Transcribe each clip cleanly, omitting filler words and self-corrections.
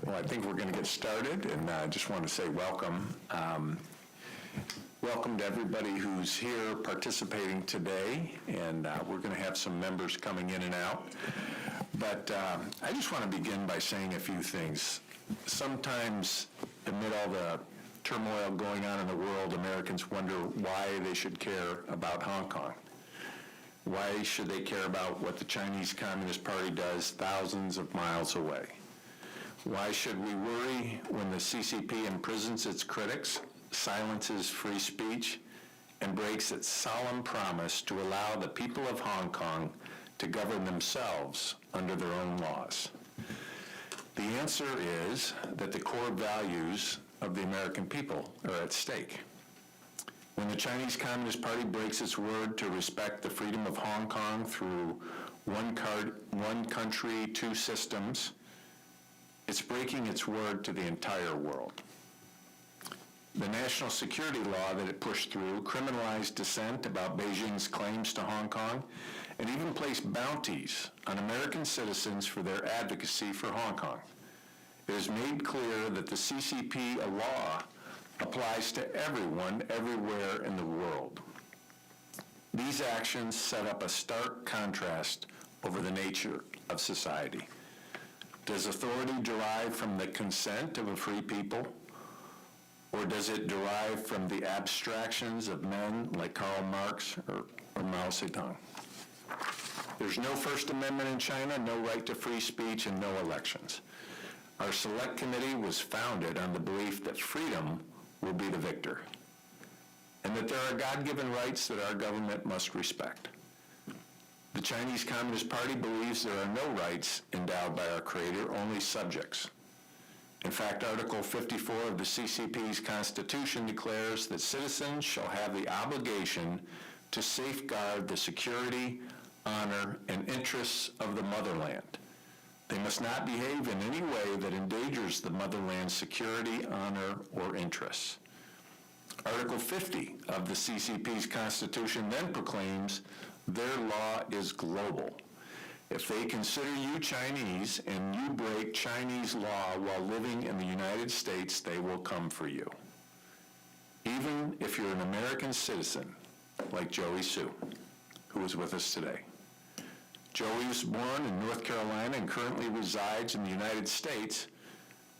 Well, I think we're going to get started, and I just want to say welcome. Welcome to everybody who's here participating today, and we're going to have some members coming in and out. But I just want to begin by saying a few things. Sometimes, amid all the turmoil going on in the world, Americans wonder why they should care about Hong Kong. Why should they care about what the Chinese Communist Party does thousands of miles away? Why should we worry when the CCP imprisons its critics, silences free speech, and breaks its solemn promise to allow the people of Hong Kong to govern themselves under their own laws? The answer is that the core values of the American people are at stake. When the Chinese Communist Party breaks its word to respect the freedom of Hong Kong through one country, two systems, it's breaking its word to the entire world. The national security law that it pushed through criminalized dissent about Beijing's claims to Hong Kong and even placed bounties on American citizens for their advocacy for Hong Kong. It has made clear that the CCP law applies to everyone, everywhere in the world. These actions set up a stark contrast over the nature of society. Does authority derive from the consent of a free people, or does it derive from the abstractions of men like Karl Marx or Mao Zedong? There's no First Amendment in China, no right to free speech, and no elections. Our select committee was founded on the belief that freedom will be the victor, and that there are God-given rights that our government must respect. The Chinese Communist Party believes there are no rights endowed by our Creator, only subjects. In fact, Article 54 of the CCP's Constitution declares that citizens shall have the obligation to safeguard the security, honor, and interests of the motherland. They must not behave in any way that endangers the motherland's security, honor, or interests. Article 50 of the CCP's Constitution then proclaims their law is global. If they consider you Chinese and you break Chinese law while living in the United States, they will come for you. Even if you're an American citizen, like Joey Sue, who is with us today. Joey was born in North Carolina and currently resides in the United States,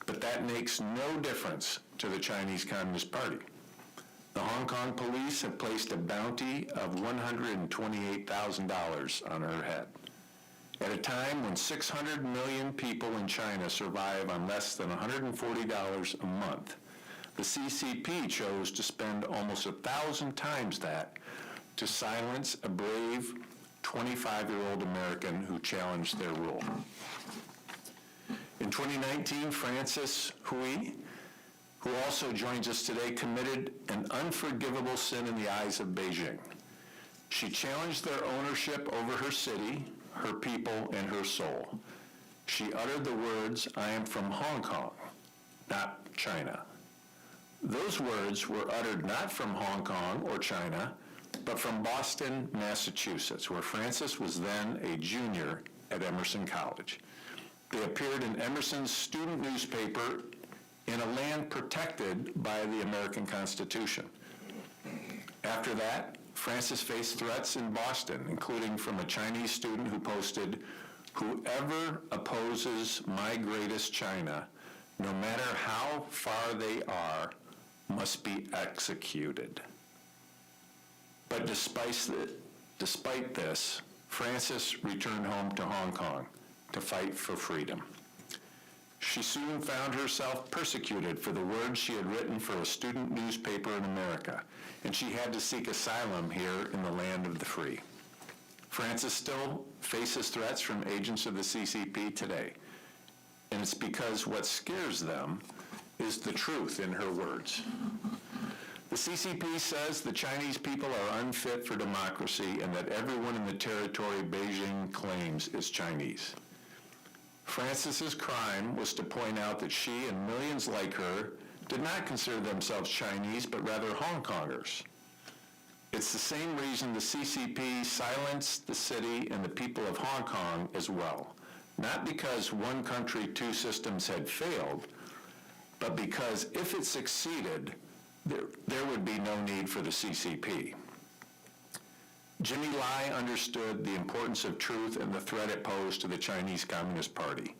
but that makes no difference to the Chinese Communist Party. The Hong Kong police have placed a bounty of $128,000 on her head. At a time when 600 million people in China survive on less than $140 a month, the CCP chose to spend almost 1,000 times that to silence a brave 25-year-old American who challenged their rule. In 2019, Frances Hui, who also joins us today, committed an unforgivable sin in the eyes of Beijing. She challenged their ownership over her city, her people, and her soul. She uttered the words, "I am from Hong Kong, not China." Those words were uttered not from Hong Kong or China, but from Boston, Massachusetts, where Frances was then a junior at Emerson College. They appeared in Emerson's student newspaper in a land protected by the American Constitution. After that, Frances faced threats in Boston, including from a Chinese student who posted, "Whoever opposes my greatest China, no matter how far they are, must be executed." But despite this, Frances returned home to Hong Kong to fight for freedom. She soon found herself persecuted for the words she had written for a student newspaper in America, and she had to seek asylum here in the land of the free. Frances still faces threats from agents of the CCP today, and it's because what scares them is the truth in her words. The CCP says the Chinese people are unfit for democracy and that everyone in the territory Beijing claims is Chinese. Frances's crime was to point out that she and millions like her did not consider themselves Chinese, but rather Hong Kongers. It's the same reason the CCP silenced the city and the people of Hong Kong as well. not because one country, two systems had failed, but because if it succeeded, there would be no need for the CCP. Jimmy Lai understood the importance of truth and the threat it posed to the Chinese Communist Party.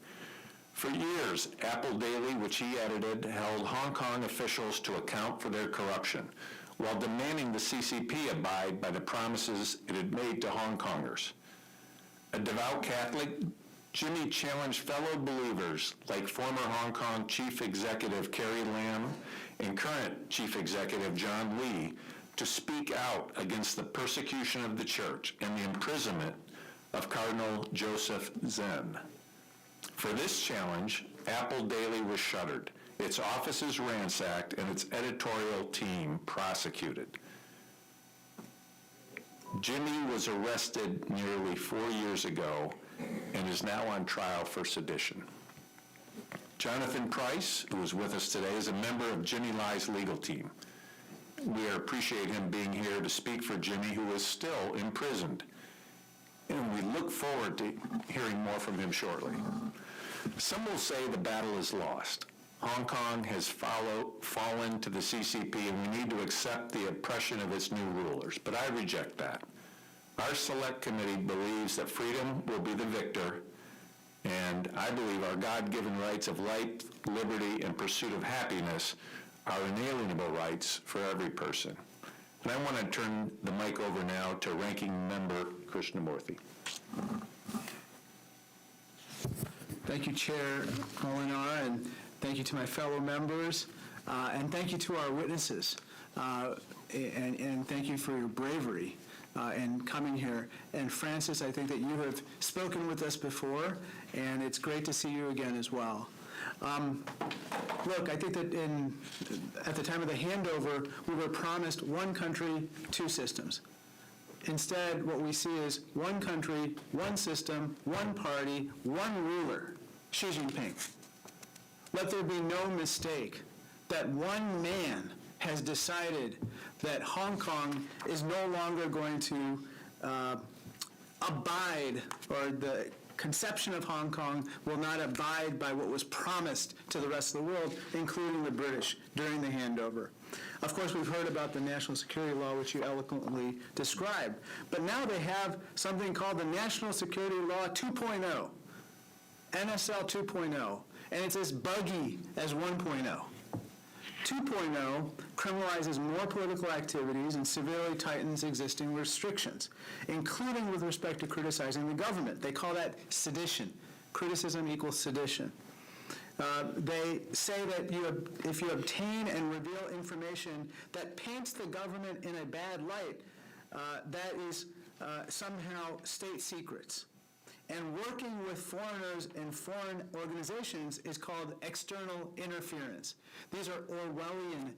For years, Apple Daily, which he edited, held Hong Kong officials to account for their corruption, while demanding the CCP abide by the promises it had made to Hong Kongers. A devout Catholic, Jimmy challenged fellow believers like former Hong Kong Chief Executive Carrie Lam and current Chief Executive John Lee to speak out against the persecution of the church and the imprisonment of Cardinal Joseph Zen. For this challenge, Apple Daily was shuttered, its offices ransacked, and its editorial team prosecuted. Jimmy was arrested nearly 4 years ago and is now on trial for sedition. Jonathan Price, who is with us today, is a member of Jimmy Lai's legal team. We appreciate him being here to speak for Jimmy, who is still imprisoned. And we look forward to hearing more from him shortly. Some will say the battle is lost. Hong Kong has fallen to the CCP, and we need to accept the oppression of its new rulers. But I reject that. Our select committee believes that freedom will be the victor, and I believe our God-given rights of life, liberty, and pursuit of happiness are inalienable rights for every person. And I want to turn the mic over now to Ranking Member Krishnamurthy. Thank you, Chair Molinar, and thank you to my fellow members, and thank you to our witnesses, and thank you for your bravery in coming here. And Francis, I think that you have spoken with us before, and it's great to see you again as well. Look, I think that at the time of the handover, we were promised one country, two systems. Instead, what we see is one country, one system, one party, one ruler, Xi Jinping. Let there be no mistake that one man has decided that Hong Kong is no longer going to abide, or the conception of Hong Kong will not abide by what was promised to the rest of the world, including the British, during the handover. Of course, we've heard about the national security law, which you eloquently described. But now they have something called the National Security Law 2.0, NSL 2.0, and it's as buggy as 1.0. 2.0 criminalizes more political activities and severely tightens existing restrictions, including with respect to criticizing the government. They call that sedition. Criticism equals sedition. They say that if you obtain and reveal information that paints the government in a bad light, that is somehow state secrets. And working with foreigners and foreign organizations is called external interference. These are Orwellian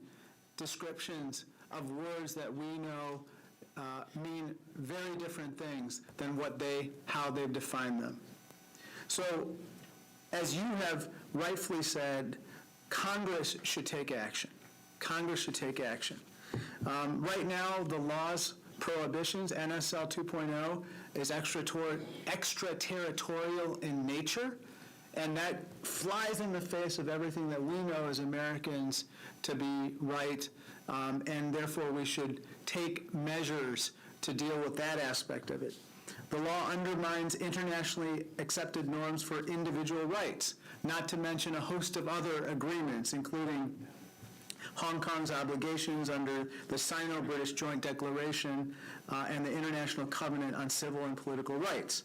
descriptions of words that we know mean very different things than how they've defined them. So, as you have rightfully said, Congress should take action. Congress should take action. Right now, the law's prohibitions, NSL 2.0, is extraterritorial in nature, and that flies in the face of everything that we know as Americans to be right, and therefore we should take measures to deal with that aspect of it. The law undermines internationally accepted norms for individual rights, not to mention a host of other agreements, including Hong Kong's obligations under the Sino-British Joint Declaration and the International Covenant on Civil and Political Rights.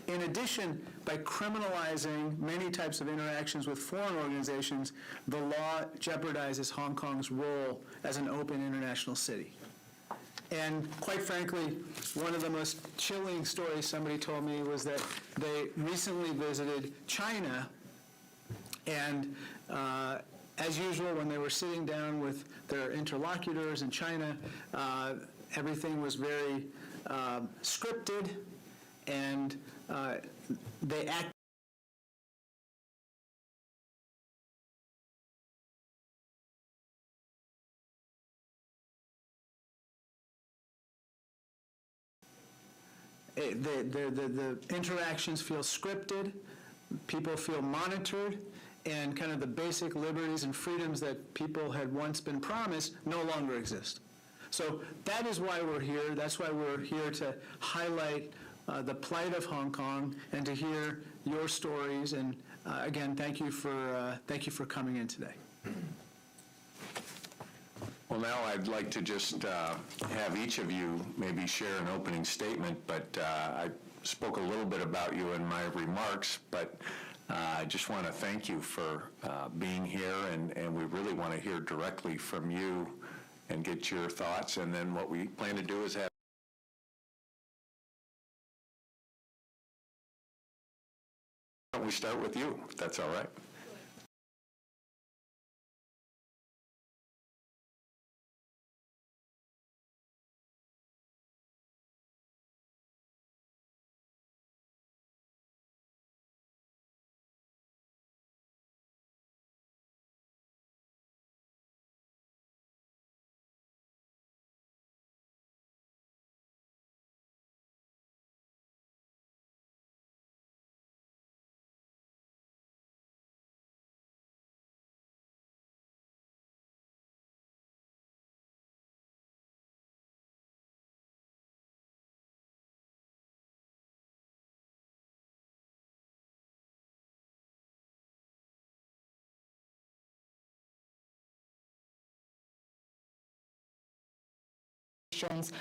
In addition, by criminalizing many types of interactions with foreign organizations, the law jeopardizes Hong Kong's role as an open international city. And quite frankly, one of the most chilling stories somebody told me was that they recently visited China, and as usual, when they were sitting down with their interlocutors in China, everything was very scripted, and they acted the interactions feel scripted. people feel monitored, and kind of the basic liberties and freedoms that people had once been promised no longer exist. So that is why we're here. That's why we're here to highlight the plight of Hong Kong and to hear your stories. And again, thank you for coming in today. Well, now I'd like to just have each of you maybe share an opening statement, but I spoke a little bit about you in my remarks, but I just want to thank you for being here, and we really want to hear directly from you and get your thoughts, and then what we plan to do is have why don't we start with you, if that's all right.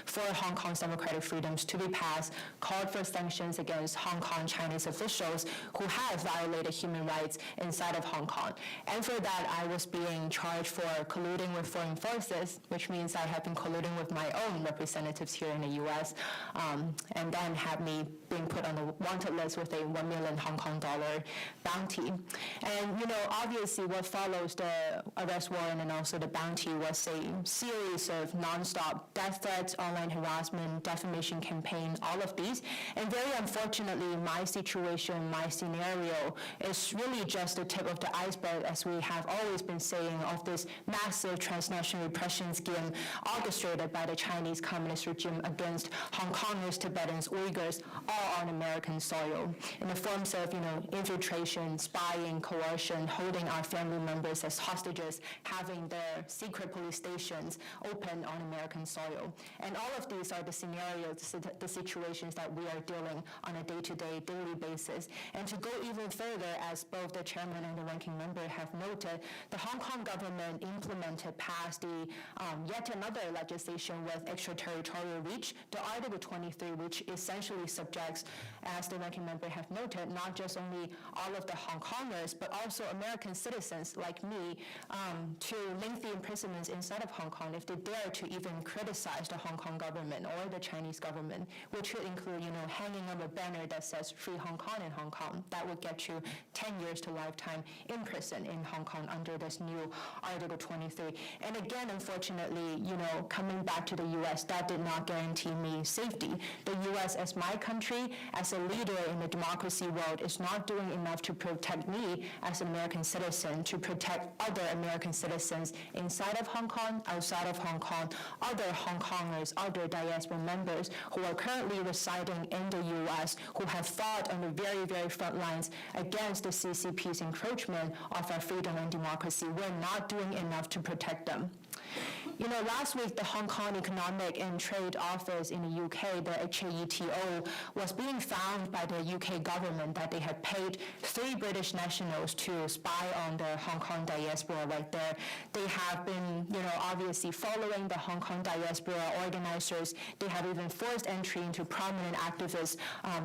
for Hong Kong's democratic freedoms to be passed, called for sanctions against Hong Kong Chinese officials who have violated human rights inside of Hong Kong. And for that, I was being charged for colluding with foreign forces, which means I have been colluding with my own representatives here in the U.S., and then had me being put on the wanted list with a 1 million Hong Kong dollar bounty. And, you know, obviously what follows the arrest warrant and also the bounty was a series of nonstop death threats, online harassment, defamation campaign, all of these. And very unfortunately, my situation, my scenario is really just the tip of the iceberg, as we have always been saying, of this massive transnational repression scheme orchestrated by the Chinese Communist regime against Hong Kongers, Tibetans, Uyghurs, all on American soil, in the forms of, you know, infiltration, spying, coercion, holding our family members as hostages, having their secret police stations open on American soil. And all of these are the scenarios, the situations that we are dealing on a day-to-day, daily basis. And to go even further, as both the chairman and the ranking member have noted, the Hong Kong government passed the yet another legislation with extraterritorial reach, the Article 23, which essentially subjects, as the ranking member have noted, not just only all of the Hong Kongers, but also American citizens like me, to lengthy imprisonments inside of Hong Kong if they dare to even criticize the Hong Kong government or the Chinese government, which would include, you know, hanging up a banner that says "Free Hong Kong" in Hong Kong. That would get you 10 years to lifetime in prison in Hong Kong under this new Article 23. And again, unfortunately, you know, coming back to the U.S., that did not guarantee me safety. The U.S. as my country, as a leader in the democracy world, is not doing enough to protect me as an American citizen, to protect other American citizens inside of Hong Kong, outside of Hong Kong, other Hong Kongers, other diaspora members who are currently residing in the U.S., who have fought on the very, very front lines against the CCP's encroachment of our freedom and democracy. We're not doing enough to protect them. You know, last week, the Hong Kong Economic and Trade Office in the UK, the HAETO, was being found by the UK government that they had paid 3 British nationals to spy on the Hong Kong diaspora right there. They have been, you know, obviously following the Hong Kong diaspora organizers. They have even forced entry into prominent activists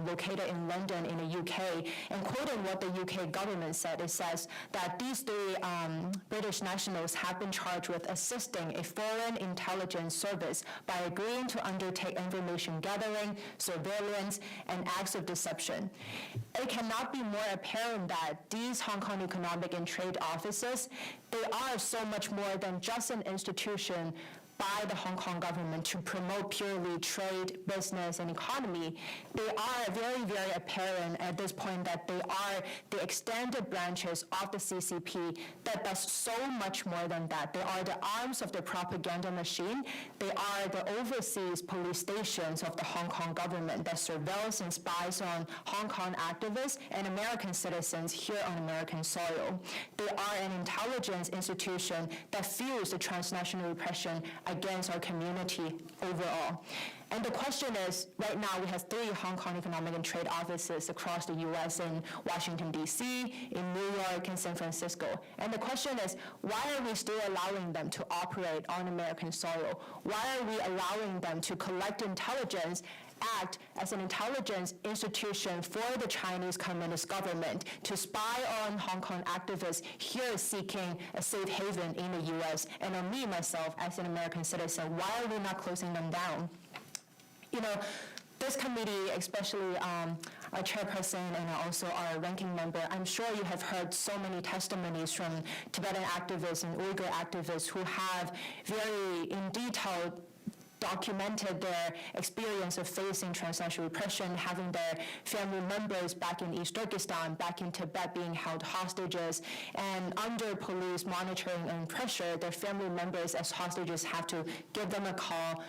located in London in the UK. And quoting what the UK government said, it says that these 3 British nationals have been charged with assisting a foreign intelligence service by agreeing to undertake information gathering, surveillance, and acts of deception. It cannot be more apparent that these Hong Kong Economic and Trade Offices, they are so much more than just an institution by the Hong Kong government to promote purely trade, business, and economy, they are very, very apparent at this point that they are the extended branches of the CCP that does so much more than that. They are the arms of the propaganda machine. They are the overseas police stations of the Hong Kong government that surveils and spies on Hong Kong activists and American citizens here on American soil. They are an intelligence institution that fuels the transnational repression against our community overall. And the question is, right now we have 3 Hong Kong economic and trade offices across the U.S. in Washington, D.C., in New York, and San Francisco. And the question is, why are we still allowing them to operate on American soil? Why are we allowing them to collect intelligence, act as an intelligence institution for the Chinese Communist government to spy on Hong Kong activists here seeking a safe haven in the U.S., and on me, myself, as an American citizen? Why are we not closing them down? You know, this committee, especially our chairperson and also our ranking member, I'm sure you have heard so many testimonies from Tibetan activists and Uyghur activists who have very in detail documented their experience of facing transnational repression, having their family members back in East Turkestan, back in Tibet being held hostages, and under police monitoring and pressure, their family members as hostages have to give them a call,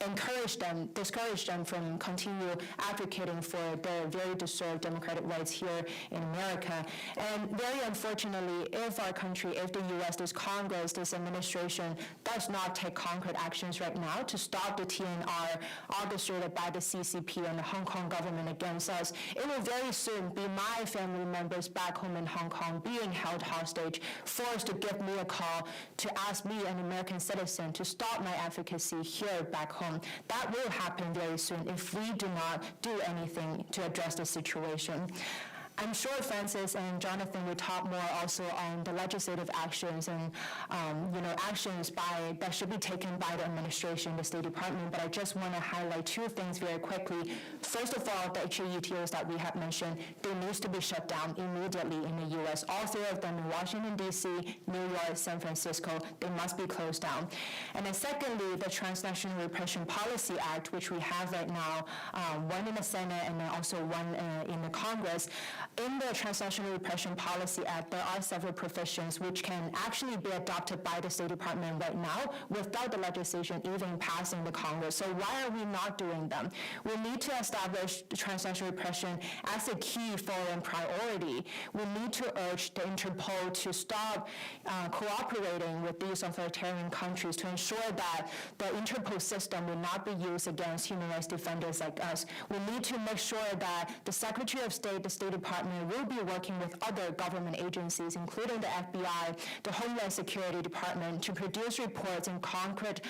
encourage them, discourage them from continue advocating for their very deserved democratic rights here in America. And very unfortunately, if our country, if the U.S., this Congress, this administration does not take concrete actions right now to stop the TNR orchestrated by the CCP and the Hong Kong government against us, it will very soon be my family members back home in Hong Kong being held hostage, forced to give me a call to ask me, an American citizen, to stop my advocacy here back home. That will happen very soon if we do not do anything to address the situation. I'm sure Francis and Jonathan will talk more also on the legislative actions and actions that should be taken by the administration, the State Department. But I just want to highlight 2 things very quickly. First of all, the HAETOs that we have mentioned, they need to be shut down immediately in the U.S. All 3 of them in Washington, D.C., New York, San Francisco, they must be closed down. And then secondly, the Transnational Repression Policy Act, which we have right now, one in the Senate and then also one in the Congress. In the Transnational Repression Policy Act, there are several provisions which can actually be adopted by the State Department right now without the legislation even passing the Congress. So why are we not doing them? We need to establish the transnational repression as a key foreign priority. We need to urge the Interpol to stop cooperating with these authoritarian countries to ensure that the Interpol system will not be used against human rights defenders like us. We need to make sure that the Secretary of State, the State Department, will be working with other government agencies, including the FBI, the Homeland Security Department, to produce reports and concrete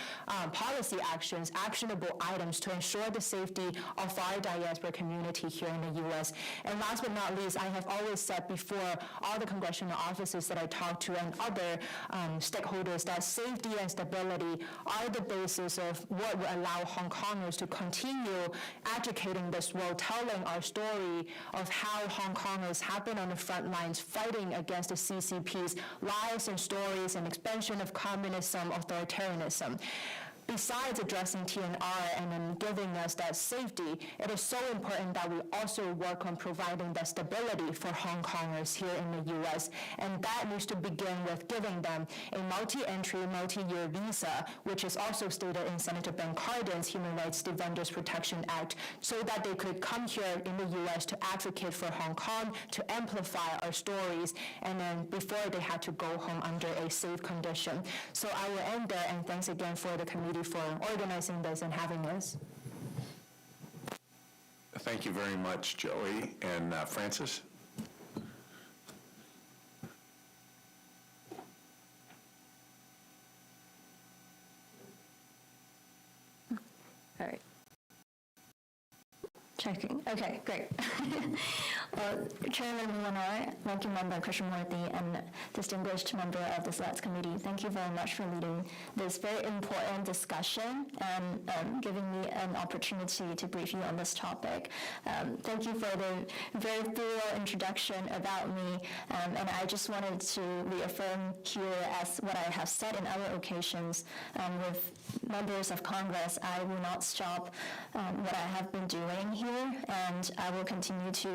policy actions, actionable items to ensure the safety of our diaspora community here in the U.S. And last but not least, I have always said before all the congressional offices that I talk to and other stakeholders that safety and stability are the basis of what will allow Hong Kongers to continue educating this world, telling our story of how Hong Kongers have been on the front lines fighting against the CCP's lies and stories and expansion of communism, authoritarianism. Besides addressing TNR and then giving us that safety, it is so important that we also work on providing that stability for Hong Kongers here in the U.S. And that needs to begin with giving them a multi-entry, multi-year visa, which is also stated in Senator Ben Cardin's Human Rights Defenders Protection Act, so that they could come here in the U.S. to advocate for Hong Kong, to amplify our stories, and then before they had to go home under a safe condition. So I will end there, and thanks again for the committee for organizing this and having us. Thank you very much, Joey. And Francis? All right. checking. Okay, great. Chairman Lenore, Ranking Member Krishnamurthy, and distinguished member of the Select Committee, thank you very much for leading this very important discussion and giving me an opportunity to brief you on this topic. Thank you for the very thorough introduction about me, and I just wanted to reaffirm here, as what I have said in other occasions with members of Congress, I will not stop what I have been doing here, and I will continue to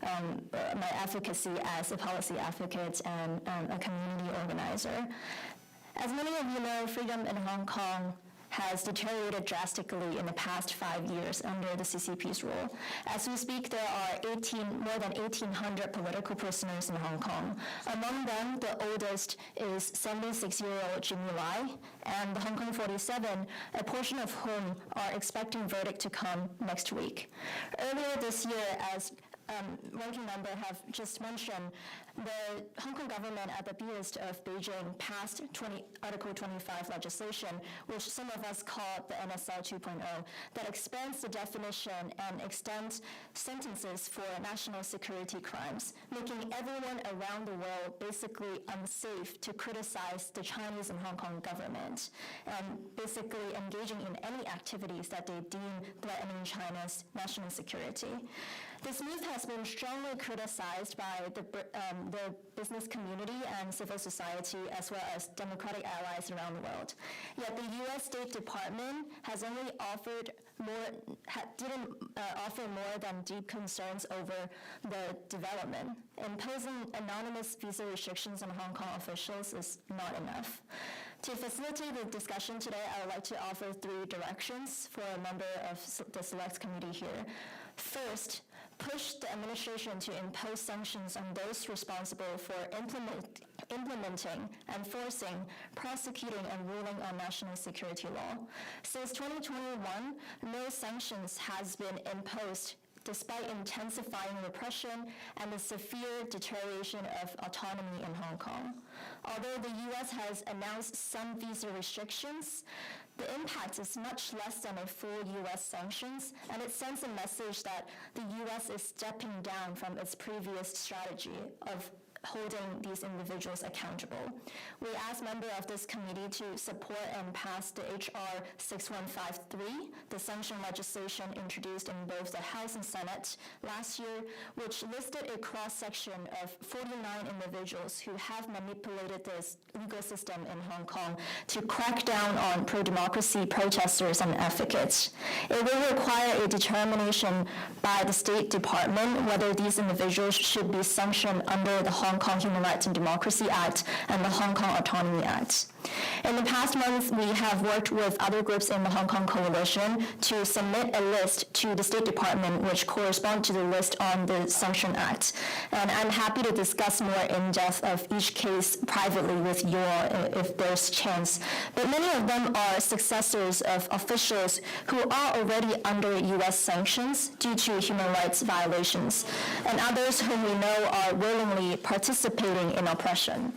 my advocacy as a policy advocate and a community organizer. As many of you know, freedom in Hong Kong has deteriorated drastically in the past 5 years under the CCP's rule. As we speak, there are more than 1,800 political prisoners in Hong Kong. Among them, the oldest is 76-year-old Jimmy Lai, and the Hong Kong 47, a portion of whom are expecting verdict to come next week. Earlier this year, as Ranking Member have just mentioned, the Hong Kong government at the behest of Beijing passed Article 25 legislation, which some of us call the NSL 2.0, that expands the definition and extends sentences for national security crimes, making everyone around the world basically unsafe to criticize the Chinese and Hong Kong government, and basically engaging in any activities that they deem threatening China's national security. This move has been strongly criticized by the business community and civil society, as well as democratic allies around the world. Yet the U.S. State Department has only didn't offer more than deep concerns over the development. Imposing anonymous visa restrictions on Hong Kong officials is not enough. To facilitate the discussion today, I would like to offer 3 directions for a member of the Select Committee here. First, push the administration to impose sanctions on those responsible for implementing, enforcing, prosecuting, and ruling on national security law. Since 2021, no sanctions has been imposed despite intensifying repression and the severe deterioration of autonomy in Hong Kong. Although the U.S. has announced some visa restrictions, the impact is much less than a full U.S. sanctions, and it sends a message that the U.S. is stepping down from its previous strategy of holding these individuals accountable. We ask members of this committee to support and pass the H.R. 6153, the sanction legislation introduced in both the House and Senate last year, which listed a cross-section of 49 individuals who have manipulated the legal system in Hong Kong to crack down on pro-democracy protesters and advocates. It will require a determination by the State Department whether these individuals should be sanctioned under the Hong Kong Human Rights and Democracy Act and the Hong Kong Autonomy Act. In the past month, we have worked with other groups in the Hong Kong Coalition to submit a list to the State Department which corresponds to the list on the Sanction Act. And I'm happy to discuss more in depth of each case privately with you all if there's chance. But many of them are successors of officials who are already under U.S. sanctions due to human rights violations, and others whom we know are willingly participating in oppression.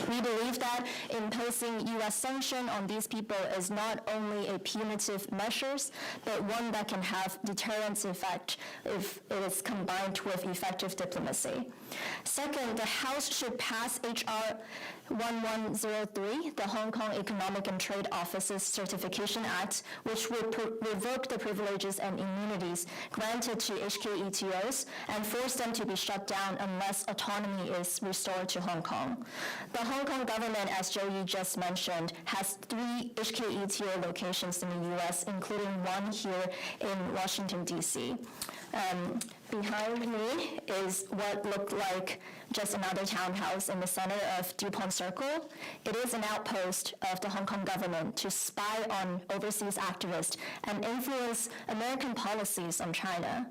We believe that imposing U.S. sanction on these people is not only a punitive measure, but one that can have deterrence effect if it is combined with effective diplomacy. Second, the House should pass H.R. 1103, the Hong Kong Economic and Trade Office's Certification Act, which would revoke the privileges and immunities granted to HKETOs and force them to be shut down unless autonomy is restored to Hong Kong. The Hong Kong government, as Joey just mentioned, has 3 HKETO locations in the U.S., including one here in Washington, D.C. Behind me is what looked like just another townhouse in the center of DuPont Circle. It is an outpost of the Hong Kong government to spy on overseas activists and influence American policies on China.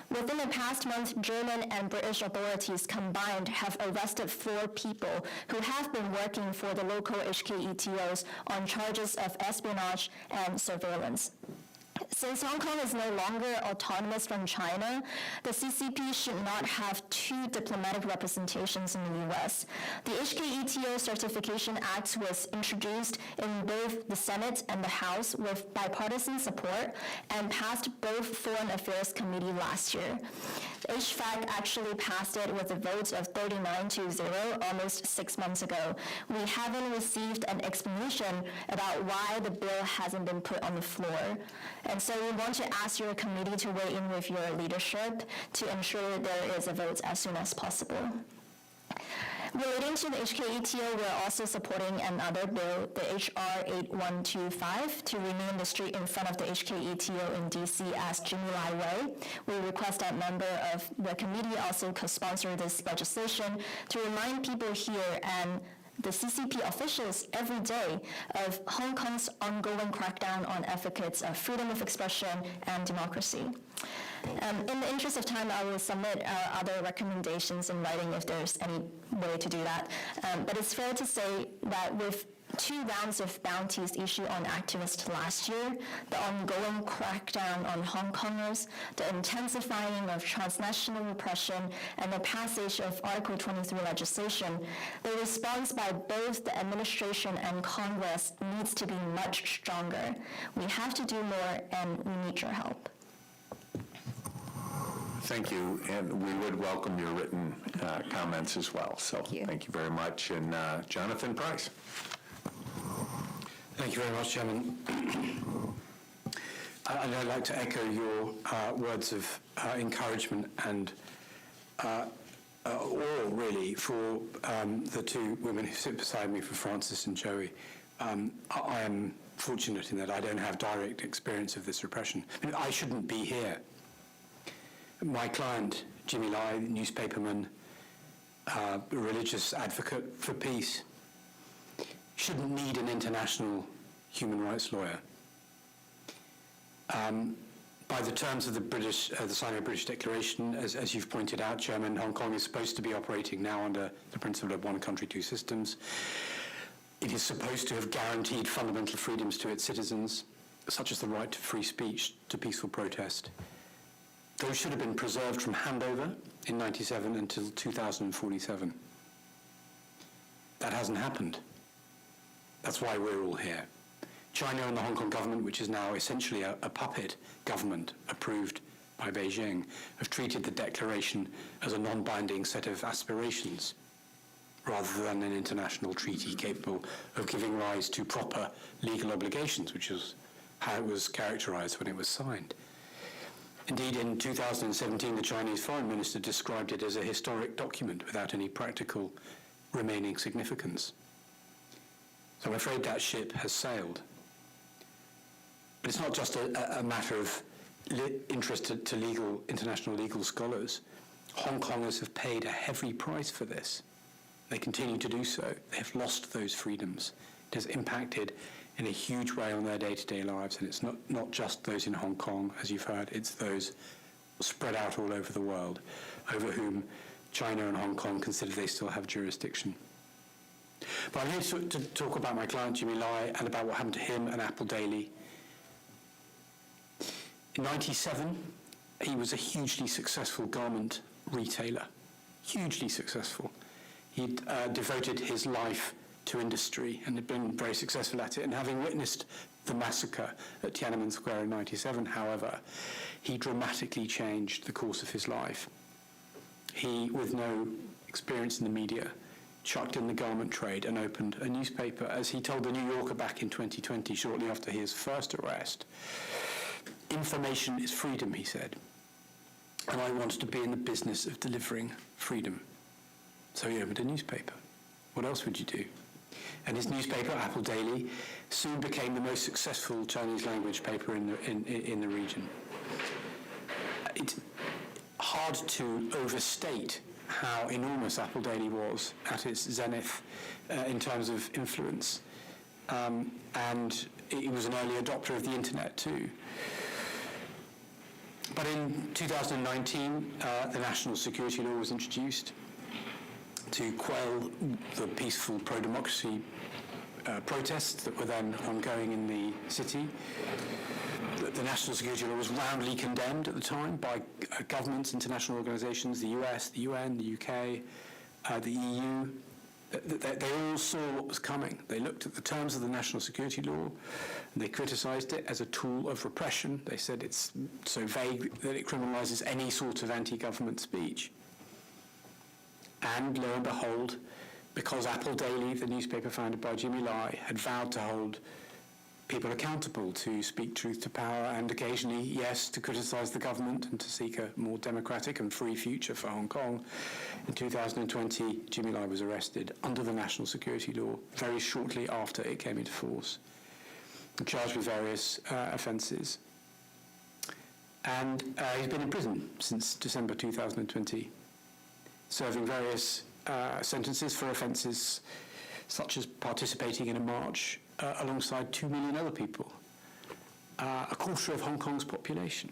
Within the past month, German and British authorities combined have arrested 4 people who have been working for the local HKETOs on charges of espionage and surveillance. Since Hong Kong is no longer autonomous from China, the CCP should not have two diplomatic representations in the U.S. The HKETO Certification Act was introduced in both the Senate and the House with bipartisan support and passed both Foreign Affairs Committee last year. The HFAC actually passed it with a vote of 39-0 almost 6 months ago. We haven't received an explanation about why the bill hasn't been put on the floor. And so we want to ask your committee to weigh in with your leadership to ensure there is a vote as soon as possible. Relating to the HKETO, we're also supporting another bill, the HR 8125, to rename the street in front of the HKETO in D.C. as Jimmy Lai Way. We request that member of the committee also co-sponsor this legislation to remind people here and the CCP officials every day of Hong Kong's ongoing crackdown on advocates of freedom of expression and democracy. In the interest of time, I will submit other recommendations in writing if there's any way to do that. But it's fair to say that with 2 rounds of bounties issued on activists last year, the ongoing crackdown on Hong Kongers, the intensifying of transnational repression, and the passage of Article 23 legislation, the response by both the administration and Congress needs to be much stronger. We have to do more, and we need your help. Thank you, and we would welcome your written comments as well. So thank you very much. And Jonathan Price. Thank you very much, Chairman. I'd like to echo your words of encouragement and all, really, for the 2 women who sit beside me, for Frances and Joey. I am fortunate in that I don't have direct experience of this repression. I mean, I shouldn't be here. My client, Jimmy Lai, newspaperman, religious advocate for peace, shouldn't need an international human rights lawyer. By the terms of the signing of the British Declaration, as you've pointed out, Chairman, Hong Kong is supposed to be operating now under the principle of one country, 2 systems. It is supposed to have guaranteed fundamental freedoms to its citizens, such as the right to free speech, to peaceful protest. Those should have been preserved from handover in 97 until 2047. That hasn't happened. That's why we're all here. China and the Hong Kong government, which is now essentially a puppet government approved by Beijing, have treated the declaration as a non-binding set of aspirations rather than an international treaty capable of giving rise to proper legal obligations, which is how it was characterized when it was signed. Indeed, in 2017, the Chinese foreign minister described it as a historic document without any practical remaining significance. So I'm afraid that ship has sailed. But it's not just a matter of interest to international legal scholars. Hong Kongers have paid a heavy price for this. They continue to do so. They have lost those freedoms. It has impacted in a huge way on their day-to-day lives, and it's not just those in Hong Kong, as you've heard, it's those spread out all over the world, over whom China and Hong Kong consider they still have jurisdiction. But I'm here to talk about my client, Jimmy Lai, and about what happened to him and Apple Daily. In 97, he was a hugely successful garment retailer, hugely successful. He'd devoted his life to industry and had been very successful at it. And having witnessed the massacre at Tiananmen Square in 97, however, he dramatically changed the course of his life. He, with no experience in the media, chucked in the garment trade and opened a newspaper. As he told the New Yorker back in 2020, shortly after his first arrest, "Information is freedom," he said, "and I wanted to be in the business of delivering freedom." So he opened a newspaper. What else would you do? And his newspaper, Apple Daily, soon became the most successful Chinese language paper in the region. It's hard to overstate how enormous Apple Daily was at its zenith in terms of influence. And it was an early adopter of the internet too. But in 2019, the national security law was introduced to quell the peaceful pro-democracy protests that were then ongoing in the city. The national security law was roundly condemned at the time by governments, international organisations, the US, the UN, the UK, the EU. They all saw what was coming. They looked at the terms of the national security law and they criticised it as a tool of repression. They said it's so vague that it criminalises any sort of anti-government speech. And lo and behold, because Apple Daily, the newspaper founded by Jimmy Lai, had vowed to hold people accountable to speak truth to power and occasionally, yes, to criticise the government and to seek a more democratic and free future for Hong Kong. In 2020, Jimmy Lai was arrested under the national security law very shortly after it came into force, and charged with various offences. And he's been in prison since December 2020, serving various sentences for offences such as participating in a march alongside 2 million other people, a quarter of Hong Kong's population,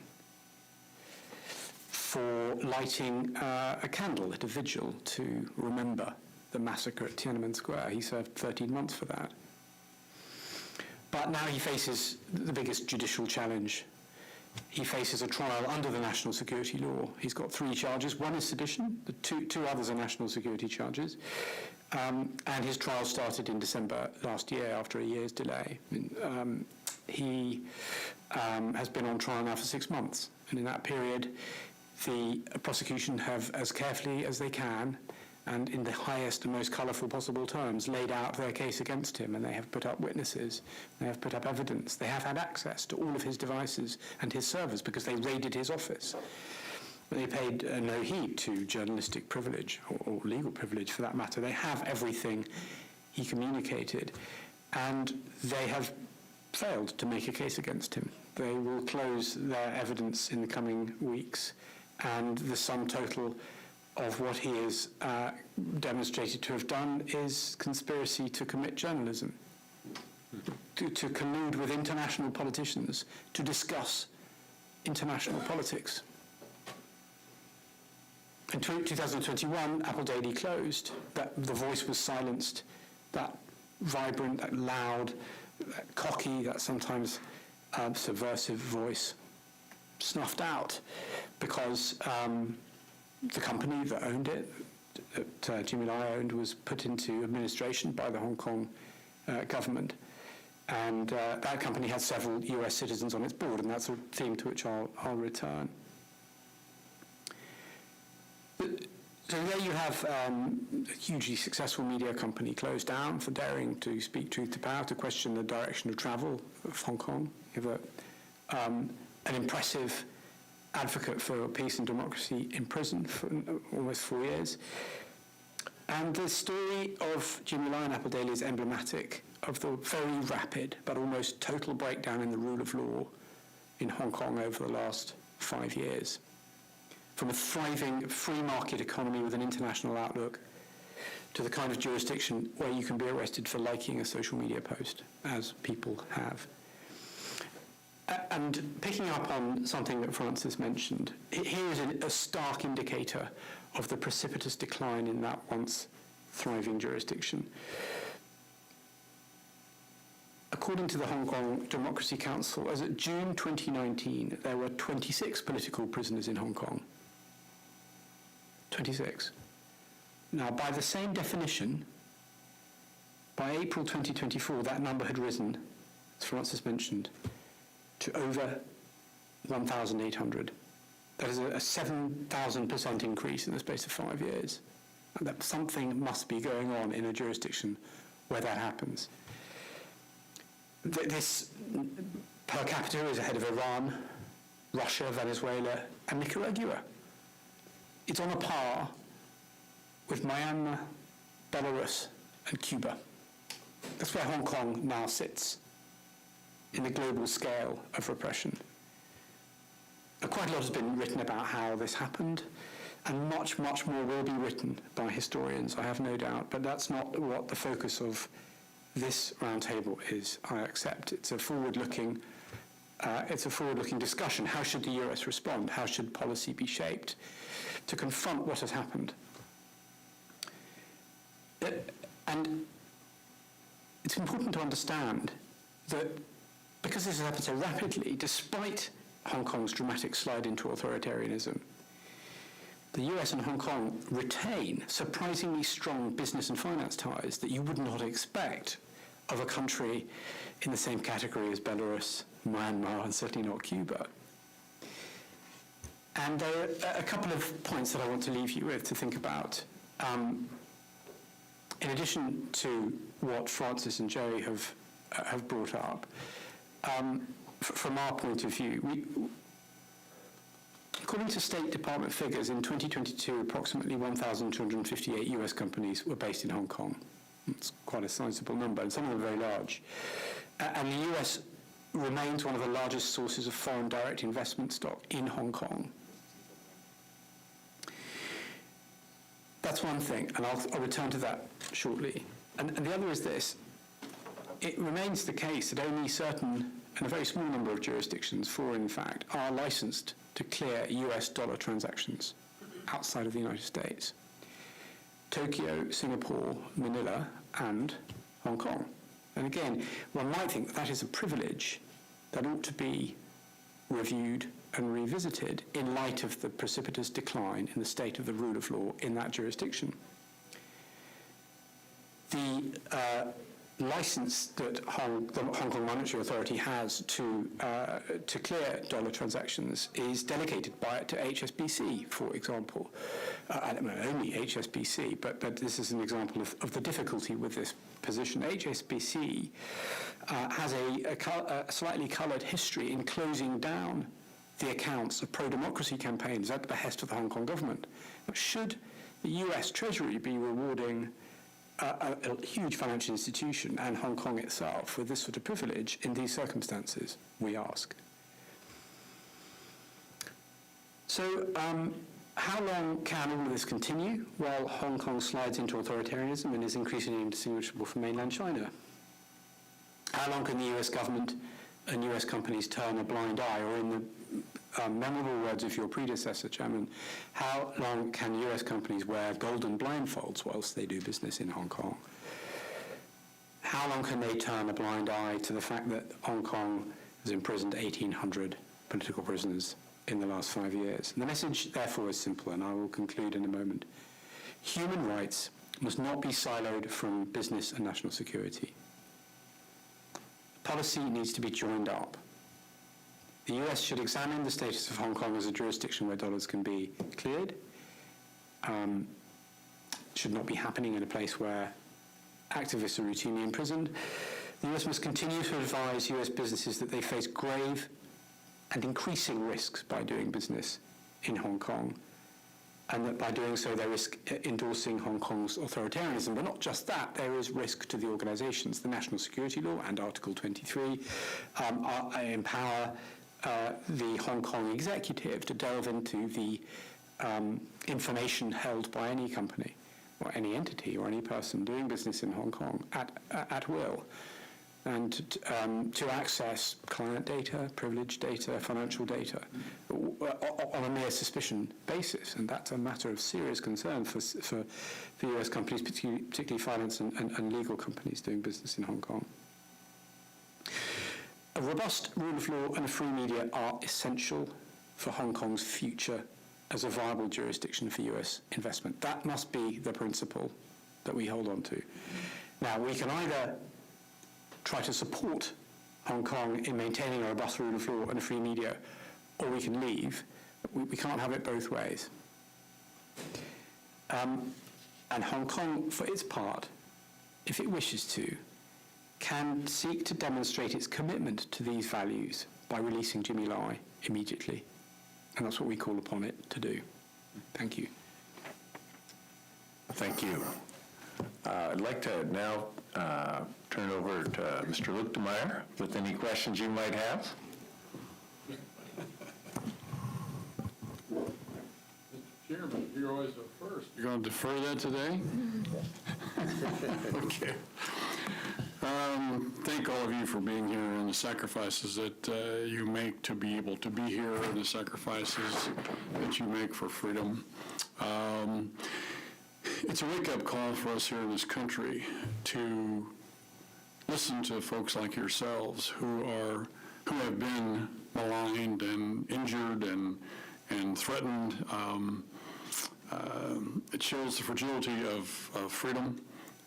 for lighting a candle at a vigil to remember the massacre at Tiananmen Square. He served 13 months for that. But now he faces the biggest judicial challenge. He faces a trial under the national security law. He's got 3 charges. One is sedition. The two others are national security charges. And his trial started in December last year after a year's delay. He has been on trial now for 6 months. And in that period, the prosecution have, as carefully as they can, and in the highest and most colourful possible terms, laid out their case against him, and they have put up witnesses, they have put up evidence, they have had access to all of his devices and his servers because they raided his office. They paid no heed to journalistic privilege, or legal privilege for that matter. They have everything he communicated, and they have failed to make a case against him. They will close their evidence in the coming weeks, and the sum total of what he is demonstrated to have done is conspiracy to commit journalism, to collude with international politicians to discuss international politics. In 2021, Apple Daily closed. The voice was silenced. That vibrant, that loud, that cocky, that sometimes subversive voice snuffed out because the company that owned it, that Jimmy Lai owned, was put into administration by the Hong Kong government. And that company had several US citizens on its board, and that's a theme to which I'll return. So there you have a hugely successful media company closed down for daring to speak truth to power, to question the direction of travel of Hong Kong. You have an impressive advocate for peace and democracy in prison for almost 4 years. And the story of Jimmy Lai and Apple Daily is emblematic of the very rapid but almost total breakdown in the rule of law in Hong Kong over the last 5 years. From a thriving free market economy with an international outlook to the kind of jurisdiction where you can be arrested for liking a social media post, as people have. And picking up on something that Francis mentioned, here is a stark indicator of the precipitous decline in that once thriving jurisdiction. According to the Hong Kong Democracy Council, as of June 2019, there were 26 political prisoners in Hong Kong. 26. Now, by the same definition, by April 2024, that number had risen, as Francis mentioned, to over 1,800. That is a 7,000% increase in the space of 5 years. And that something must be going on in a jurisdiction where that happens. This per capita is ahead of Iran, Russia, Venezuela, and Nicaragua. It's on a par with Myanmar, Belarus, and Cuba. That's where Hong Kong now sits in the global scale of repression. Quite a lot has been written about how this happened, and much, much more will be written by historians, I have no doubt, but that's not what the focus of this roundtable is, I accept. It's a forward-looking discussion. How should the US respond? How should policy be shaped to confront what has happened? And it's it's important to understand that because this has happened so rapidly, despite Hong Kong's dramatic slide into authoritarianism, the US and Hong Kong retain surprisingly strong business and finance ties that you would not expect of a country in the same category as Belarus, Myanmar, and certainly not Cuba. And there are a couple of points that I want to leave you with to think about. In addition to what Francis and Jerry have brought up, from our point of view, according to State Department figures, in 2022, approximately 1,258 US companies were based in Hong Kong. It's quite a sizable number, and some of them are very large. And the US remains one of the largest sources of foreign direct investment stock in Hong Kong. That's one thing, and I'll return to that shortly. And the other is this. It remains the case that only certain, and a very small number of jurisdictions, 4 in fact, are licensed to clear US dollar transactions outside of the United States. Tokyo, Singapore, Manila, and Hong Kong. And again, one might think that is a privilege that ought to be reviewed and revisited in light of the precipitous decline in the state of the rule of law in that jurisdiction. The license that the Hong Kong Monetary Authority has to clear dollar transactions is delegated by it to HSBC, for example. I don't know, only HSBC, but this is an example of the difficulty with this position. HSBC has a slightly coloured history in closing down the accounts of pro-democracy campaigns at the behest of the Hong Kong government. But should the US Treasury be rewarding a huge financial institution and Hong Kong itself with this sort of privilege in these circumstances, we ask? So how long can all of this continue while Hong Kong slides into authoritarianism and is increasingly indistinguishable from mainland China? How long can the US government and US companies turn a blind eye, or in the memorable words of your predecessor, Chairman, how long can US companies wear golden blindfolds whilst they do business in Hong Kong? How long can they turn a blind eye to the fact that Hong Kong has imprisoned 1,800 political prisoners in the last 5 years? And the message, therefore, is simple, and I will conclude in a moment. Human rights must not be siloed from business and national security. Policy needs to be joined up. The US should examine the status of Hong Kong as a jurisdiction where dollars can be cleared. Should not be happening in a place where activists are routinely imprisoned. The US must continue to advise US businesses that they face grave and increasing risks by doing business in Hong Kong, and that by doing so they risk endorsing Hong Kong's authoritarianism. But not just that, there is risk to the organizations. The National Security Law and Article 23 empower the Hong Kong executive to delve into the information held by any company or any entity or any person doing business in Hong Kong at will, and to access client data, privileged data, financial data on a mere suspicion basis. And that's a matter of serious concern for US companies, particularly finance and legal companies doing business in Hong Kong. A robust rule of law and a free media are essential for Hong Kong's future as a viable jurisdiction for US investment. That must be the principle that we hold on to. Now, we can either try to support Hong Kong in maintaining a robust rule of law and a free media, or we can leave. We can't have it both ways. And Hong Kong, for its part, if it wishes to, can seek to demonstrate its commitment to these values by releasing Jimmy Lai immediately. And that's what we call upon it to do. Thank you. Thank you. I'd like to now turn it over to Mr. Luchtenmeyer with any questions you might have. Mr. Chairman, you're always the first. You're going to defer that today? Okay. Thank all of you for being here and the sacrifices that you make to be able to be here, and the sacrifices that you make for freedom. It's a wake-up call for us here in this country to listen to folks like yourselves who have been maligned and injured and threatened. It shows the fragility of freedom,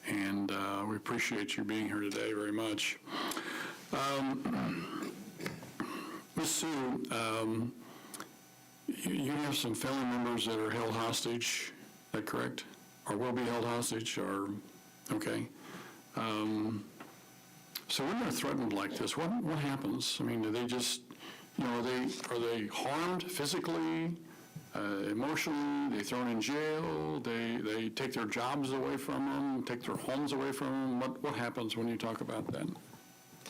and we appreciate you being here today very much. Ms. Sue, you have some family members that are held hostage, is that correct? Or will be held hostage, or, okay. So when they're threatened like this, what happens? I mean, do they just, are they harmed physically, emotionally? They thrown in jail? They take their jobs away from them, take their homes away from them? What happens when you talk about that?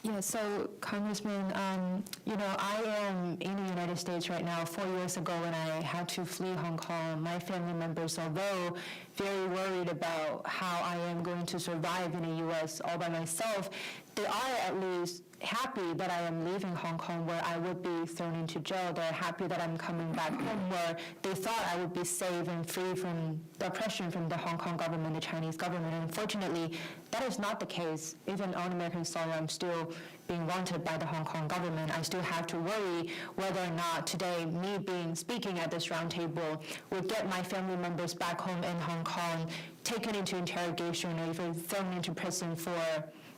Yeah, so Congressman, I am in the United States right now. 4 years ago when I had to flee Hong Kong, my family members, although very worried about how I am going to survive in the U.S. all by myself, they are at least happy that I am leaving Hong Kong where I would be thrown into jail. They're happy that I'm coming back home where they thought I would be safe and free from the oppression from the Hong Kong government, the Chinese government. And unfortunately, that is not the case. Even on American soil, I'm still being wanted by the Hong Kong government. I still have to worry whether or not today, me speaking at this roundtable would get my family members back home in Hong Kong taken into interrogation or even thrown into prison for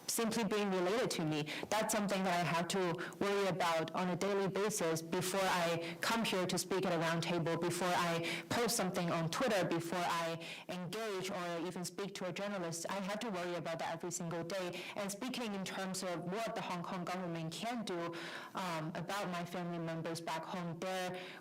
simply being related to me. That's something that I have to worry about on a daily basis before I come here to speak at a roundtable, before I post something on Twitter, before I engage or even speak to a journalist. I have to worry about that every single day. And speaking in terms of what the Hong Kong government can do about my family members back home,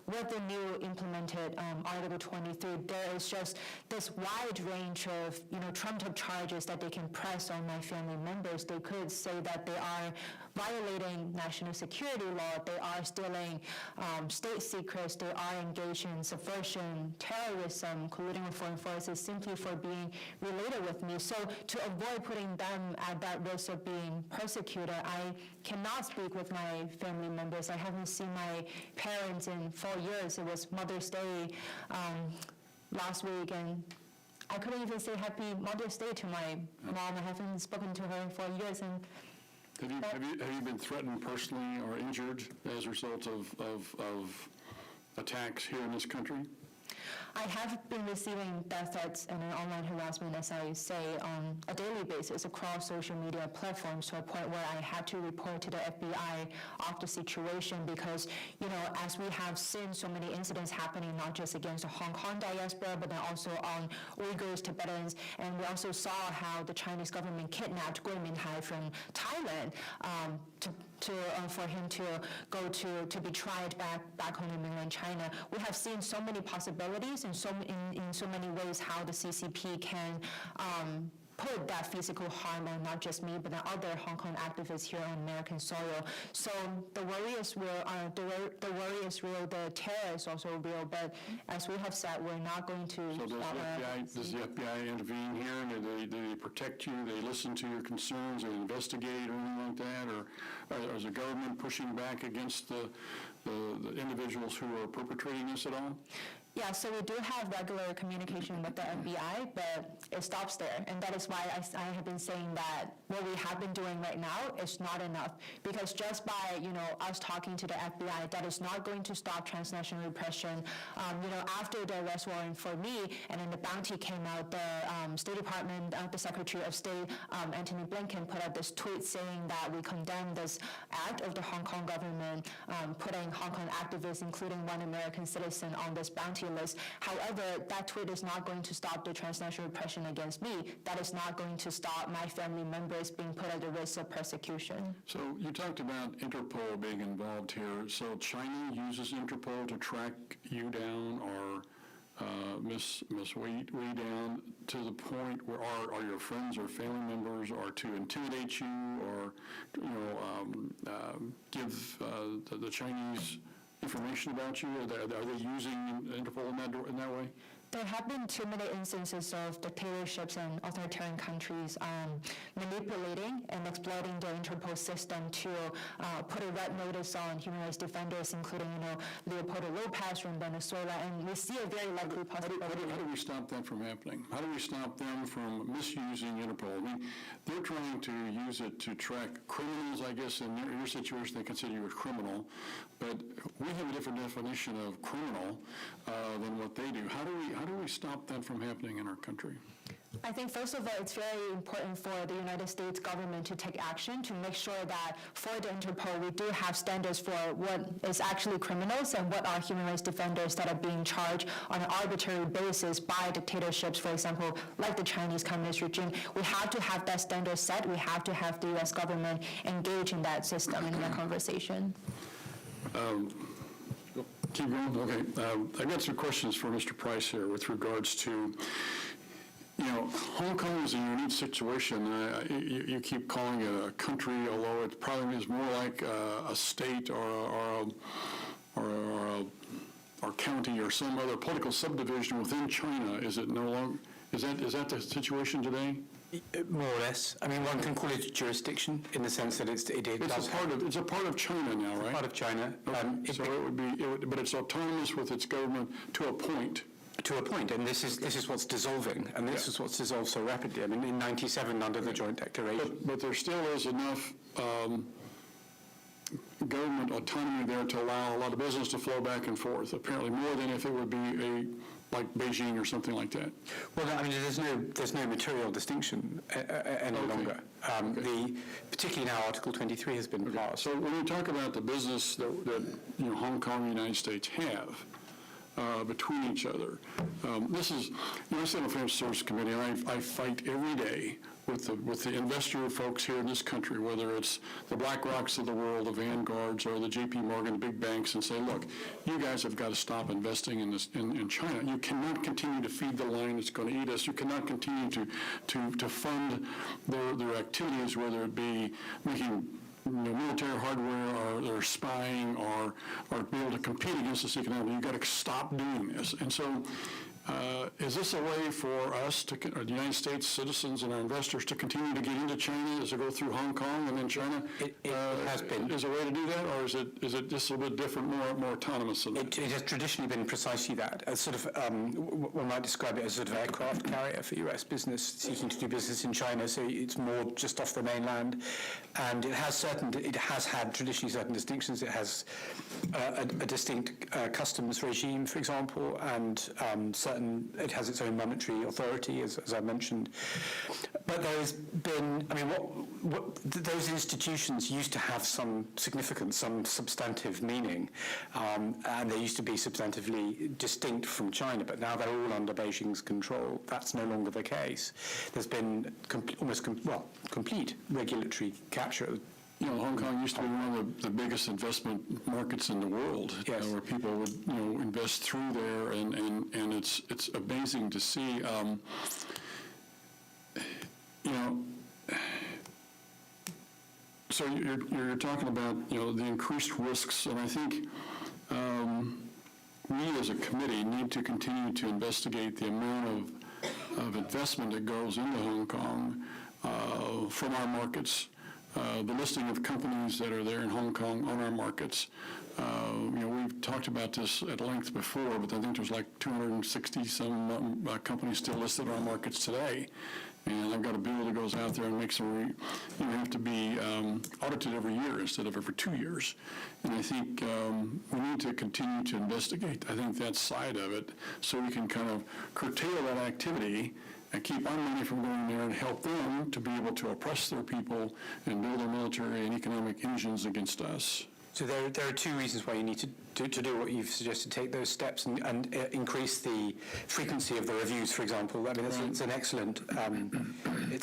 with the new implemented Article 23, there is just this wide range of trumped-up charges that they can press on my family members. They could say that they are violating national security law, they are stealing state secrets, they are engaged in subversion, terrorism, colluding with foreign forces simply for being related with me. So to avoid putting them at that risk of being persecuted, I cannot speak with my family members. I haven't seen my parents in 4 years. It was Mother's Day last week, and I couldn't even say Happy Mother's Day to my mom. I haven't spoken to her in 4 years. And have you been threatened personally or injured as a result of attacks here in this country? I have been receiving death threats and online harassment, as I say, on a daily basis across social media platforms, to a point where I had to report to the FBI of the situation because, as we have seen so many incidents happening, not just against the Hong Kong diaspora, but then also on Uyghurs, Tibetans, and we also saw how the Chinese government kidnapped Gui Minhai from Thailand for him to go to be tried back home in mainland China. We have seen so many possibilities and in so many ways how the CCP can put that physical harm on not just me, but the other Hong Kong activists here on American soil. So the worry is real. The worry is real. The terror is also real. But as we have said, we're not going to. So does the FBI intervene here? Do they protect you? They listen to your concerns? They investigate or anything like that? Or is the government pushing back against the individuals who are perpetrating this at all? Yeah, so we do have regular communication with the FBI, but it stops there. And that is why I have been saying that what we have been doing right now is not enough. Because just by, us talking to the FBI, that is not going to stop transnational repression. After the arrest warrant for me, and then the bounty came out, the State Department, the Secretary of State, Antony Blinken, put out this tweet saying that we condemn this act of the Hong Kong government putting Hong Kong activists, including one American citizen, on this bounty list. However, that tweet is not going to stop the transnational repression against me. That is not going to stop my family members being put at the risk of persecution. So you talked about Interpol being involved here. So China uses Interpol to track you down, or Miss Wei down, to the point where are your friends or family members, or to intimidate you, or give the Chinese information about you? Are they using Interpol in that way? There have been too many instances of dictatorships and authoritarian countries manipulating and exploiting the Interpol system to put a red notice on human rights defenders, including, Leopoldo Lopez from Venezuela, and we see a very likely possibility. How do we stop that from happening? How do we stop them from misusing Interpol? I mean, they're trying to use it to track criminals, I guess. In your situation, they consider you a criminal, but we have a different definition of criminal than what they do. How do we stop that from happening in our country? I think, first of all, it's very important for the United States government to take action to make sure that for the Interpol, we do have standards for what is actually criminals and what are human rights defenders that are being charged on an arbitrary basis by dictatorships, for example, like the Chinese Communist regime. We have to have that standard set. We have to have the U.S. government engage in that system and in that conversation. Keep going? Okay. I got some questions for Mr. Price here with regards to, Hong Kong is a unique situation. You keep calling it a country, although it probably is more like a state or county or some other political subdivision within China. Is it no longer? Is that the situation today? More or less. I mean, one can call it a jurisdiction in the sense that it's a part of China now, right? part of China. So it would be, but it's autonomous with its government to a point. To a point, and this is what's dissolving, and this is what's dissolved so rapidly. I mean, in '97, under the Joint Declaration. But there still is enough government autonomy there to allow a lot of business to flow back and forth, apparently more than if it would be like Beijing or something like that. Well, I mean, there's no material distinction any longer. Particularly now, Article 23 has been passed. So when you talk about the business that Hong Kong and the United States have between each other, this is, I sit on the Financial Services Committee, and I fight every day with the investor folks here in this country, whether it's the BlackRocks of the world, the Vanguards, or the JP Morgan, the big banks, and say, look, you guys have got to stop investing in China. You cannot continue to feed the line that's going to eat us. You cannot continue to fund their activities, whether it be making military hardware or they're spying or be able to compete against us economically. You've got to stop doing this. And so is this a way for us, or the United States citizens and our investors, to continue to get into China as they go through Hong Kong and then China? It has been. Is there a way to do that, or is it just a little bit different, more autonomous? It has traditionally been precisely that. As sort of, one might describe it as sort of aircraft carrier for U.S. business seeking to do business in China, so it's more just off the mainland. And it has had traditionally certain distinctions. It has a distinct customs regime, for example, and it has its own monetary authority, as I mentioned. But there has been, I mean, those institutions used to have some significance, some substantive meaning, and they used to be substantively distinct from China, but now they're all under Beijing's control. That's no longer the case. There's been complete regulatory capture. Hong Kong used to be one of the biggest investment markets in the world, yes. Where people would, invest through there, and it's amazing to see, So you're talking about, the increased risks, and I think we as a committee need to continue to investigate the amount of investment that goes into Hong Kong from our markets. The listing of companies that are there in Hong Kong on our markets. We've talked about this at length before, but I think there's like 260-some companies still listed on our markets today. And I've got a bill that goes out there and makes them, have to be audited every year instead of every 2 years. And I think we need to continue to investigate, I think, that side of it, so we can kind of curtail that activity and keep our money from going there and help them to be able to oppress their people and build their military and economic engines against us. So there are two reasons why you need to do what you've suggested, take those steps and increase the frequency of the reviews, for example. I mean, it's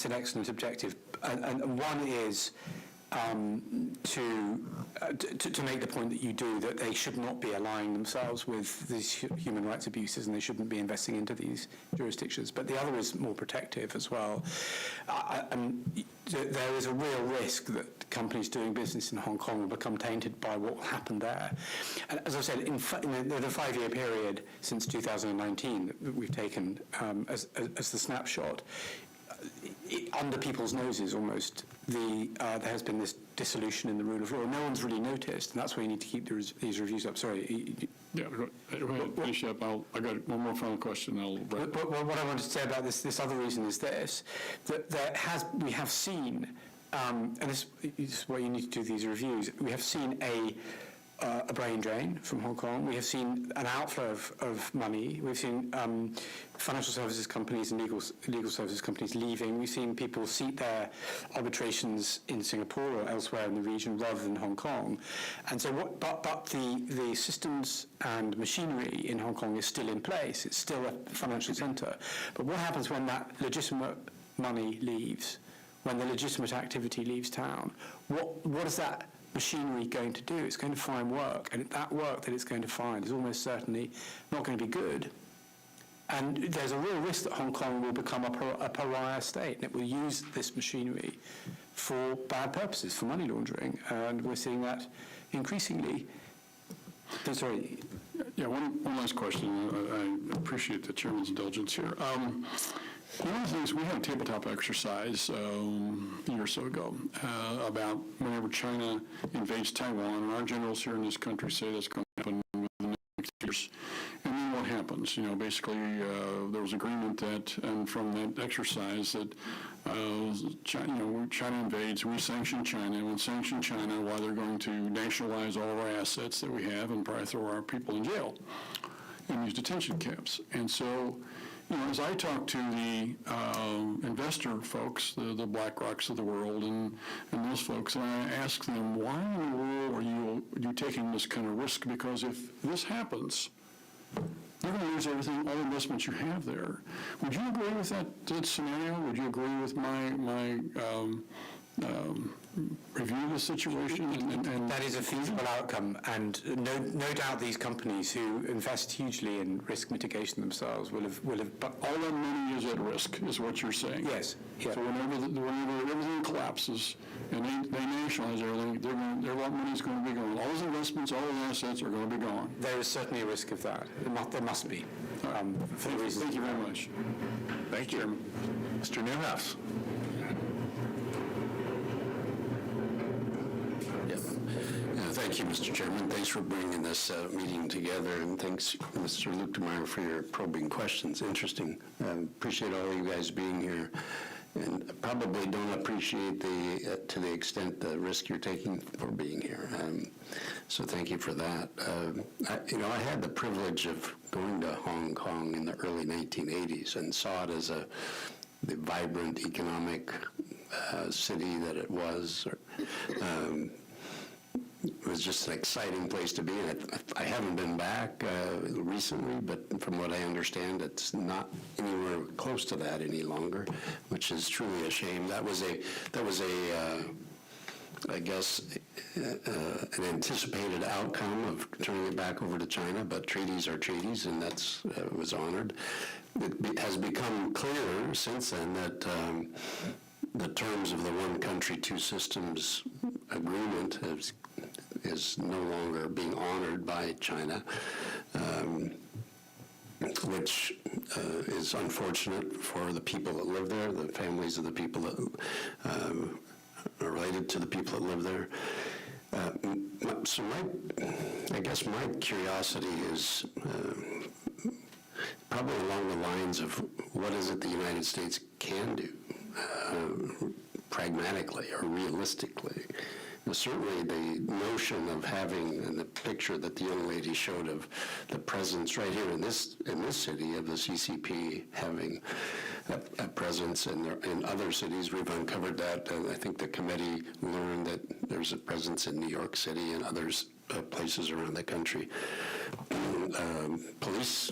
an excellent objective. And one is to make the point that you do, that they should not be aligning themselves with these human rights abuses, and they shouldn't be investing into these jurisdictions. But the other is more protective as well. And there is a real risk that companies doing business in Hong Kong will become tainted by what happened there. And as I said, in the 5-year period since 2019 that we've taken as the snapshot, under people's noses almost, there has been this dissolution in the rule of law. No one's really noticed, and that's why you need to keep these reviews up. Sorry. Yeah, go ahead, finish up. I got one more final question. But what I wanted to say about this other reason is this, that we have seen, and this is why you need to do these reviews, we have seen a brain drain from Hong Kong. We have seen an outflow of money. We've seen financial services companies and legal services companies leaving. We've seen people seat their arbitrations in Singapore or elsewhere in the region rather than Hong Kong. And so, but the systems and machinery in Hong Kong is still in place. It's still a financial centre. But what happens when that legitimate money leaves? When the legitimate activity leaves town? What is that machinery going to do? It's going to find work, and that work that it's going to find is almost certainly not going to be good. And there's a real risk that Hong Kong will become a pariah state, and it will use this machinery for bad purposes, for money laundering, and we're seeing that increasingly. Sorry. Yeah, one last question. I appreciate the chairman's indulgence here. One of the things, we had a tabletop exercise a year or so ago about whenever China invades Taiwan, and our generals here in this country say that's going to happen within the next years. And then what happens? Basically, there was agreement that, and from that exercise, that China invades, we sanction China, and we sanction China while they're going to nationalize all of our assets that we have and probably throw our people in jail and use detention camps. And so, as I talk to the investor folks, the BlackRocks of the world, and those folks, and I ask them, why in the world are you taking this kind of risk? Because if this happens, you're going to lose everything, all the investments you have there. Would you agree with that scenario? Would you agree with my review of the situation? And that is a feasible outcome, and no doubt these companies who invest hugely in risk mitigation themselves will have. But all that money is at risk, is what you're saying. Yes. Yeah. So whenever everything collapses and they nationalize everything, their money is going to be gone. All those investments, all those assets are going to be gone. There is certainly a risk of that. There must be. For the reasons. Thank you very much. Thank you. Mr. Newhouse. Thank you, Mr. Chairman. Thanks for bringing this meeting together, and thanks, Mr. Luchtemeier, for your probing questions. Interesting. Appreciate all you guys being here, and probably don't appreciate to the extent the risk you're taking for being here. So thank you for that. I had the privilege of going to Hong Kong in the early 1980s and saw it as the vibrant economic city that it was. It was just an exciting place to be, and I haven't been back recently, but from what I understand, it's not anywhere close to that any longer, which is truly a shame. That was I guess, an anticipated outcome of turning it back over to China, but treaties are treaties, and that's was honored. It has become clear since then that the terms of the one country, two systems agreement is no longer being honored by China, which is unfortunate for the people that live there, the families of the people that are related to the people that live there. So I guess my curiosity is probably along the lines of what is it the United States can do pragmatically or realistically. Certainly the notion of having, in the picture that the young lady showed of the presence right here in this city of the CCP having a presence in other cities, we've uncovered that, and I think the committee learned that there's a presence in New York City and others places around the country. Police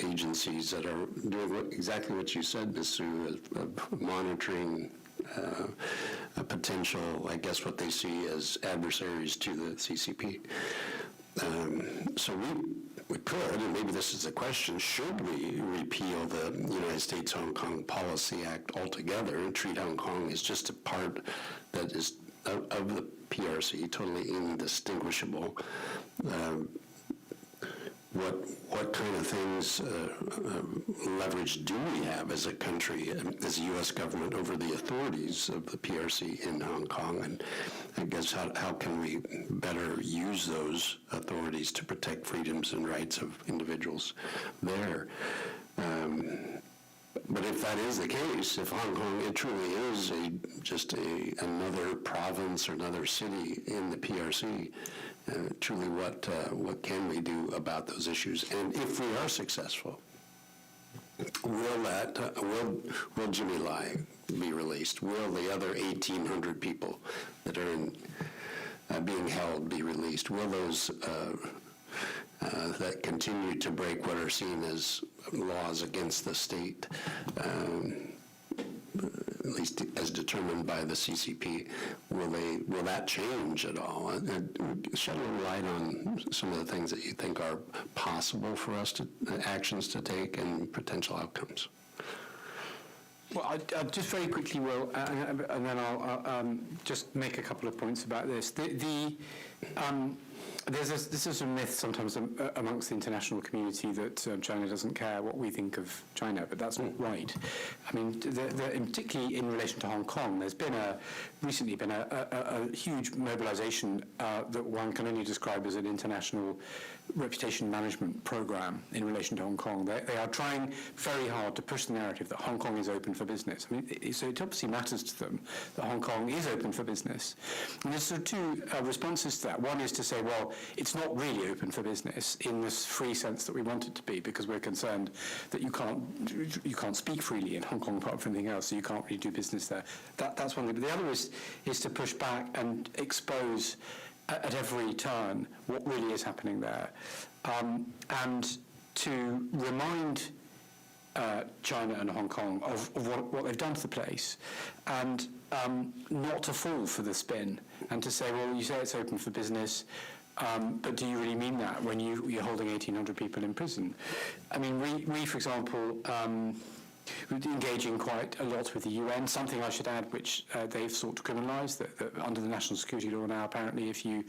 agencies that are doing exactly what you said, Ms. Sue, of monitoring a potential, I guess what they see as adversaries to the CCP. So we could, and maybe this is a question, should we repeal the United States Hong Kong Policy Act altogether and treat Hong Kong as just a part that is of the PRC, totally indistinguishable. What kind of things, leverage do we have as a country, as a U.S. government, over the authorities of the PRC in Hong Kong? And I guess how can we better use those authorities to protect freedoms and rights of individuals there? But if that is the case, if Hong Kong, it truly is just another province or another city in the PRC, truly what can we do about those issues? And if we are successful, will Jimmy Lai be released? Will the other 1,800 people that are being held be released? Will those that continue to break what are seen as laws against the state, at least as determined by the CCP, will that change at all? Shed a little light on some of the things that you think are possible for us to actions to take and potential outcomes. Well, I just very quickly will, and then I'll just make a couple of points about this. This is a myth sometimes amongst the international community that China doesn't care what we think of China, but that's not right. I mean, particularly in relation to Hong Kong, there's recently been a huge mobilization that one can only describe as an international reputation management program in relation to Hong Kong. They are trying very hard to push the narrative that Hong Kong is open for business. I mean, so it obviously matters to them that Hong Kong is open for business. And there's sort of two responses to that. One is to say, well, it's not really open for business in this free sense that we want it to be, because we're concerned that you can't speak freely in Hong Kong apart from anything else, so you can't really do business there. That's one thing. But the other is to push back and expose at every turn what really is happening there, and to remind China and Hong Kong of what they've done to the place, and not to fall for the spin, and to say, well, you say it's open for business, but do you really mean that when you're holding 1,800 people in prison? I mean, we for example, we're engaging quite a lot with the UN. Something I should add, which they've sought to criminalise, that under the national security law now, apparently, if you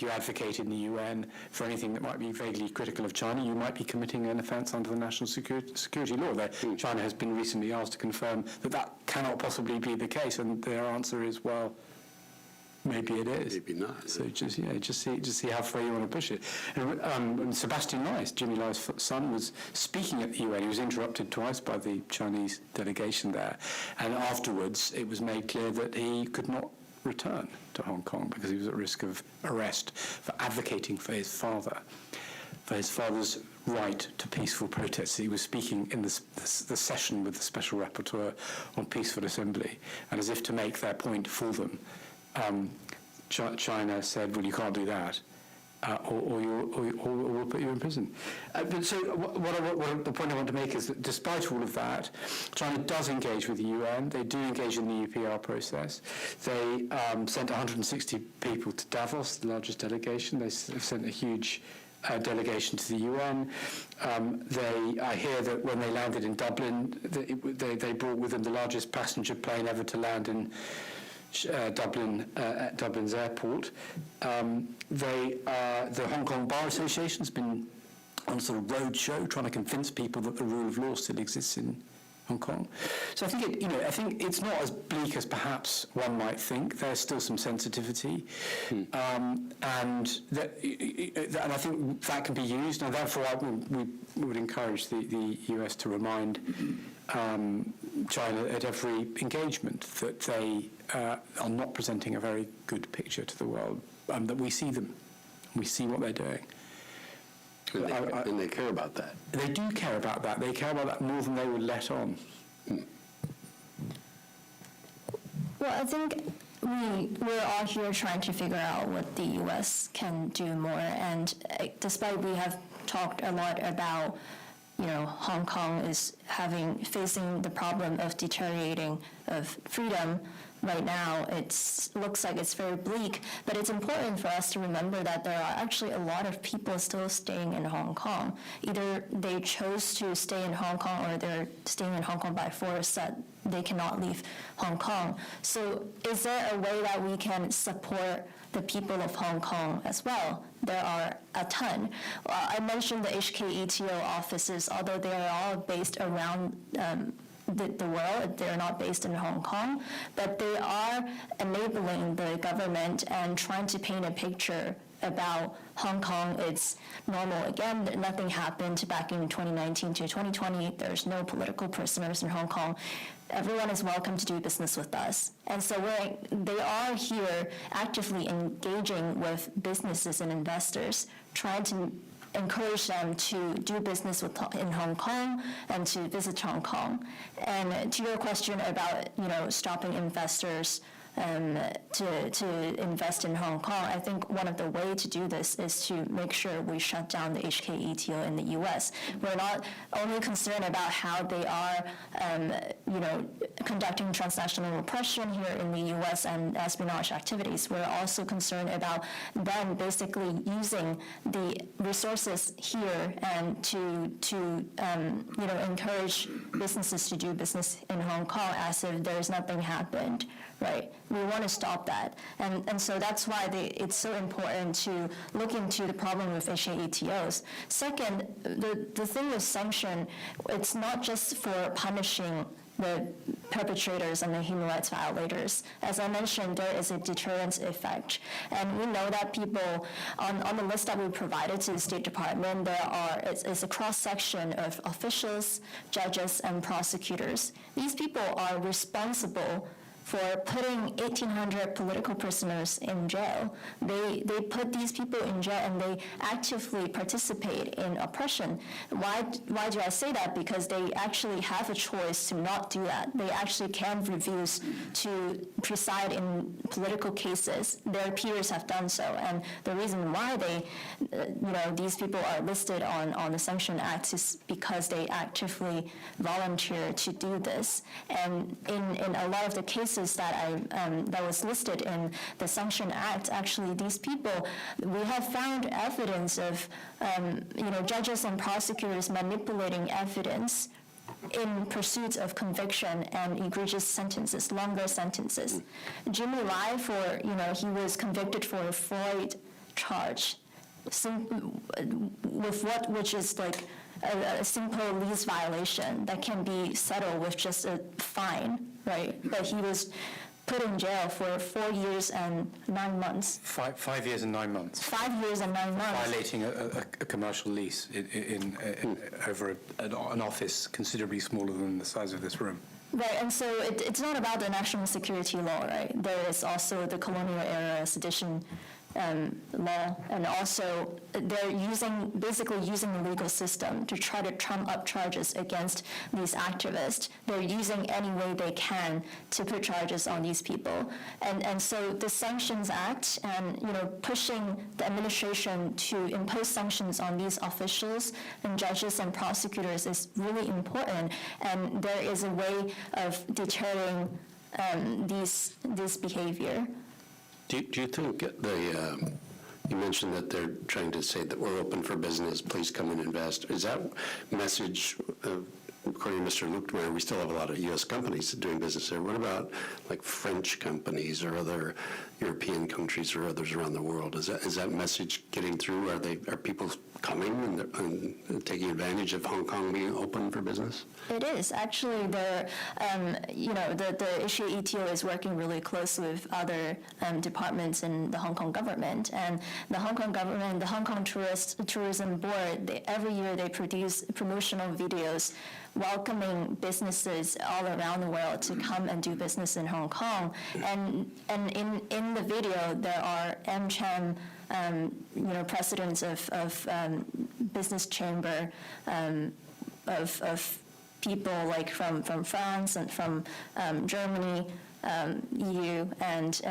advocate in the UN for anything that might be vaguely critical of China, you might be committing an offence under the national security law. China has been recently asked to confirm that cannot possibly be the case, and their answer is, well, maybe it is. Maybe not. So just see how far you want to push it. And Sebastian Lai, Jimmy Lai's son, was speaking at the UN. He was interrupted twice by the Chinese delegation there, and afterwards it was made clear that he could not return to Hong Kong because he was at risk of arrest for advocating for his father's right to peaceful protests. He was speaking in the session with the Special Rapporteur on Peaceful Assembly, and as if to make their point for them, China said, well, you can't do that, or we'll put you in prison. But so the point I want to make is that despite all of that, China does engage with the UN. They do engage in the UPR process. They sent 160 people to Davos, the largest delegation. They've sent a huge delegation to the UN. I hear that when they landed in Dublin, they brought with them the largest passenger plane ever to land in Dublin's airport. The Hong Kong Bar Association has been on a sort of road show trying to convince people that the rule of law still exists in Hong Kong. So I think it's not as bleak as perhaps one might think. There's still some sensitivity, and I think that can be used. And therefore, we would encourage the US to remind China at every engagement that they are not presenting a very good picture to the world, that we see them, we see what they're doing. And they care about that. They do care about that. They care about that more than they would let on. Well, I think we're all here trying to figure out what the U.S. can do more, and despite we have talked a lot about, Hong Kong is facing the problem of deteriorating of freedom, right now it looks like it's very bleak, but it's important for us to remember that there are actually a lot of people still staying in Hong Kong. Either they chose to stay in Hong Kong or they're staying in Hong Kong by force, that they cannot leave Hong Kong. So is there a way that we can support the people of Hong Kong as well? There are a ton. I mentioned the HKETO offices, although they are all based around the world. They're not based in Hong Kong, but they are enabling the government and trying to paint a picture about Hong Kong. It's normal again. Nothing happened back in 2019 to 2020. There's no political prisoners in Hong Kong. Everyone is welcome to do business with us. And so they are here actively engaging with businesses and investors, trying to encourage them to do business in Hong Kong and to visit Hong Kong. And to your question about stopping investors to invest in Hong Kong, I think one of the ways to do this is to make sure we shut down the HKETO in the U.S. We're not only concerned about how they are, conducting transnational repression here in the U.S. and espionage activities. We're also concerned about them basically using the resources here and to encourage businesses to do business in Hong Kong as if there's nothing happened. Right, we want to stop that, and so that's why it's so important to look into the problem with HKETOs. Second, the thing with sanction, it's not just for punishing the perpetrators and the human rights violators. As I mentioned, there is a deterrence effect, and we know that people on the list that we provided to the State Department, it's a cross-section of officials, judges, and prosecutors. These people are responsible for putting 1,800 political prisoners in jail. They put these people in jail and they actively participate in oppression. Why do I say that? Because they actually have a choice to not do that. They actually can refuse to preside in political cases. Their peers have done so, and the reason why these people are listed on the Sanction Act is because they actively volunteer to do this. And in a lot of the cases that was listed in the Sanction Act, actually these people, we have found evidence of judges and prosecutors manipulating evidence in pursuit of conviction and egregious sentences, longer sentences. Jimmy Lai, he was convicted for a Floyd charge, which is like a simple lease violation that can be settled with just a fine, right? But he was put in jail for 4 years and 9 months. 5 years and 9 months. 5 years and 9 months. Violating a commercial lease over an office considerably smaller than the size of this room. Right, and so it's not about the national security law, right? There is also the colonial era sedition law, and also they're basically using the legal system to try to trump up charges against these activists. They're using any way they can to put charges on these people, and so the Sanctions Act and pushing the administration to impose sanctions on these officials and judges and prosecutors is really important, and there is a way of deterring this behavior. Do you think you mentioned that they're trying to say that we're open for business, please come and invest. Is that message, according to Mr. Luchtmeyer, we still have a lot of U.S. companies doing business there. What about like French companies or other European countries or others around the world? Is that message getting through? Are people coming and taking advantage of Hong Kong being open for business? It is. Actually, the HKETO is working really closely with other departments in the Hong Kong government. And the Hong Kong government, the Hong Kong Tourism Board, every year they produce promotional videos welcoming businesses all around the world to come and do business in Hong Kong. And in the video, there are AmCham, presidents of business chamber, of people like from France and from Germany, EU, and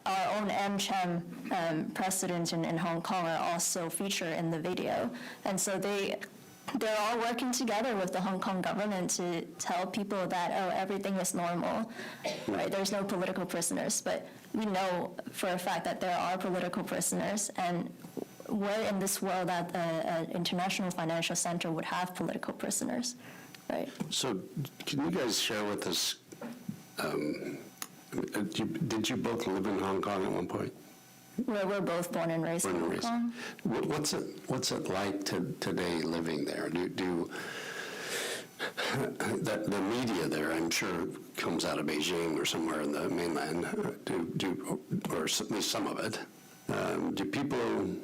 our own AmCham president in Hong Kong are also featured in the video. And so they they're all working together with the Hong Kong government to tell people that, oh, everything is normal, right? There's no political prisoners. But we know for a fact that there are political prisoners, and where in this world that an international financial center would have political prisoners, right? So can you guys share with us, did you both live in Hong Kong at one point? We're both born and raised in Hong Kong. What's it like today living there? The media there, I'm sure, comes out of Beijing or somewhere in the mainland, or at least some of it. Do people,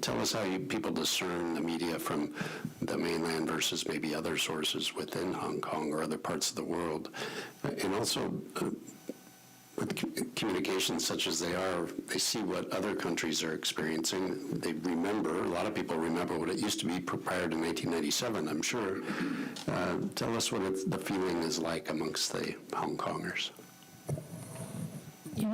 tell us how people discern the media from the mainland versus maybe other sources within Hong Kong or other parts of the world, and also with communications such as they are, they see what other countries are experiencing. They remember, a lot of people remember what it used to be prior to 1997, I'm sure. Tell us what the feeling is like amongst the Hong Kongers.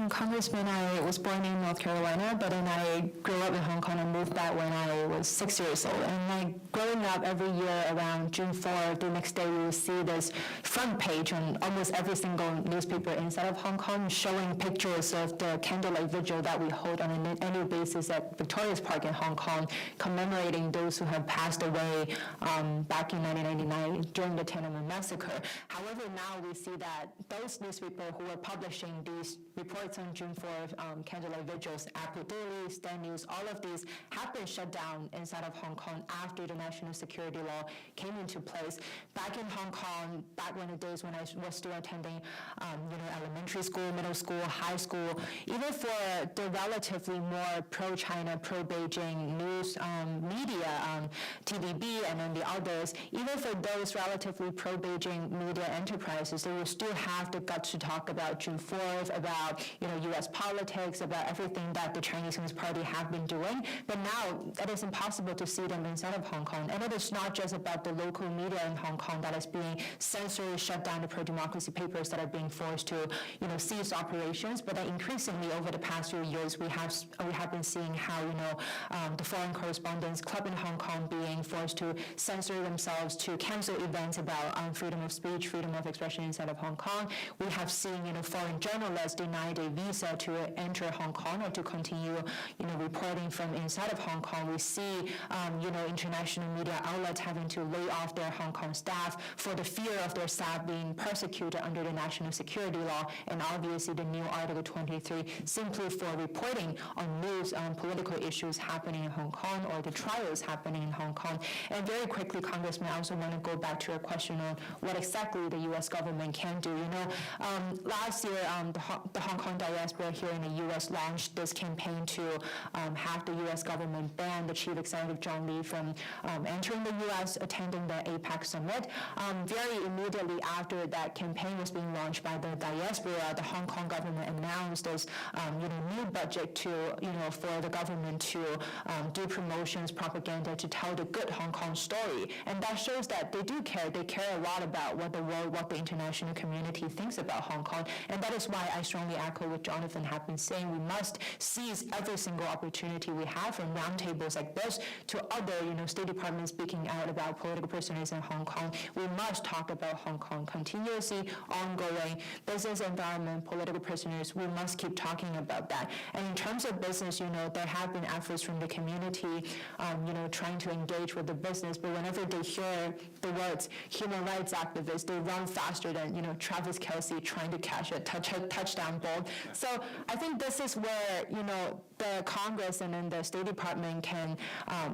Congressman, I was born in North Carolina, but then I grew up in Hong Kong and moved back when I was 6 years old. And growing up every year around June 4th, the next day we will see this front page on almost every single newspaper inside of Hong Kong showing pictures of the candlelight vigil that we hold on an annual basis at Victoria's Park in Hong Kong, commemorating those who have passed away back in 1999 during the Tiananmen massacre. However, now we see that those newspapers who were publishing these reports on June 4th, candlelight vigils, Apple Daily, Stand News, all of these have been shut down inside of Hong Kong after the national security law came into place. Back in Hong Kong, back when the days when I was still attending, elementary school, middle school, high school, even for the relatively more pro-China, pro-Beijing news media, TVB and then the others, even for those relatively pro-Beijing media enterprises, they will still have the guts to talk about June 4th, about U.S. politics, about everything that the Chinese Communist Party have been doing. But now it is impossible to see them inside of Hong Kong. And it is not just about the local media in Hong Kong that is being censored, shut down the pro-democracy papers that are being forced to, cease operations. But then increasingly over the past few years, we have been seeing how, the Foreign Correspondents Club in Hong Kong being forced to censor themselves, to cancel events about freedom of speech, freedom of expression inside of Hong Kong. We have seen, foreign journalists denied a visa to enter Hong Kong or to continue, reporting from inside of Hong Kong. We see, international media outlets having to lay off their Hong Kong staff for the fear of their staff being persecuted under the national security law, and obviously the new Article 23 simply for reporting on news on political issues happening in Hong Kong or the trials happening in Hong Kong. And very quickly, Congressman, I also want to go back to your question on what exactly the U.S. government can do. Last year, the Hong Kong diaspora here in the U.S. launched this campaign to have the U.S. government ban the Chief Executive John Lee from entering the U.S., attending the APEC summit. Very immediately after that campaign was being launched by the diaspora, the Hong Kong government announced this, new budget to, for the government to do promotions, propaganda, to tell the good Hong Kong story. And that shows that they do care. They care a lot about what the world, what the international community thinks about Hong Kong. And that is why I strongly echo what Jonathan has been saying. We must seize every single opportunity we have, from roundtables like this to other, State Department speaking out about political prisoners in Hong Kong. We must talk about Hong Kong continuously, ongoing business environment, political prisoners. We must keep talking about that. And in terms of business, there have been efforts from the community, trying to engage with the business. But whenever they hear the words human rights activists, they run faster than, Travis Kelce trying to catch a touchdown ball. So I think this is where, the Congress and then the State Department can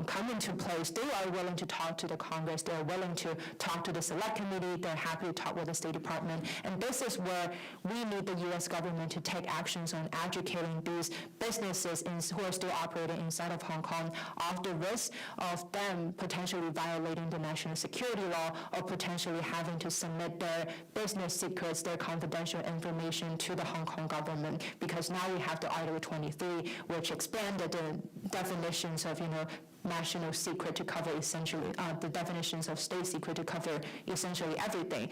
come into place. They are willing to talk to the Congress. They are willing to talk to the Select Committee. They're happy to talk with the State Department. And this is where we need the U.S. government to take actions on educating these businesses who are still operating inside of Hong Kong of the risk of them potentially violating the national security law or potentially having to submit their business secrets, their confidential information to the Hong Kong government, because now we have the Article 23, which expanded the definitions of, national secret to cover essentially, the definitions of state secret to cover essentially everything.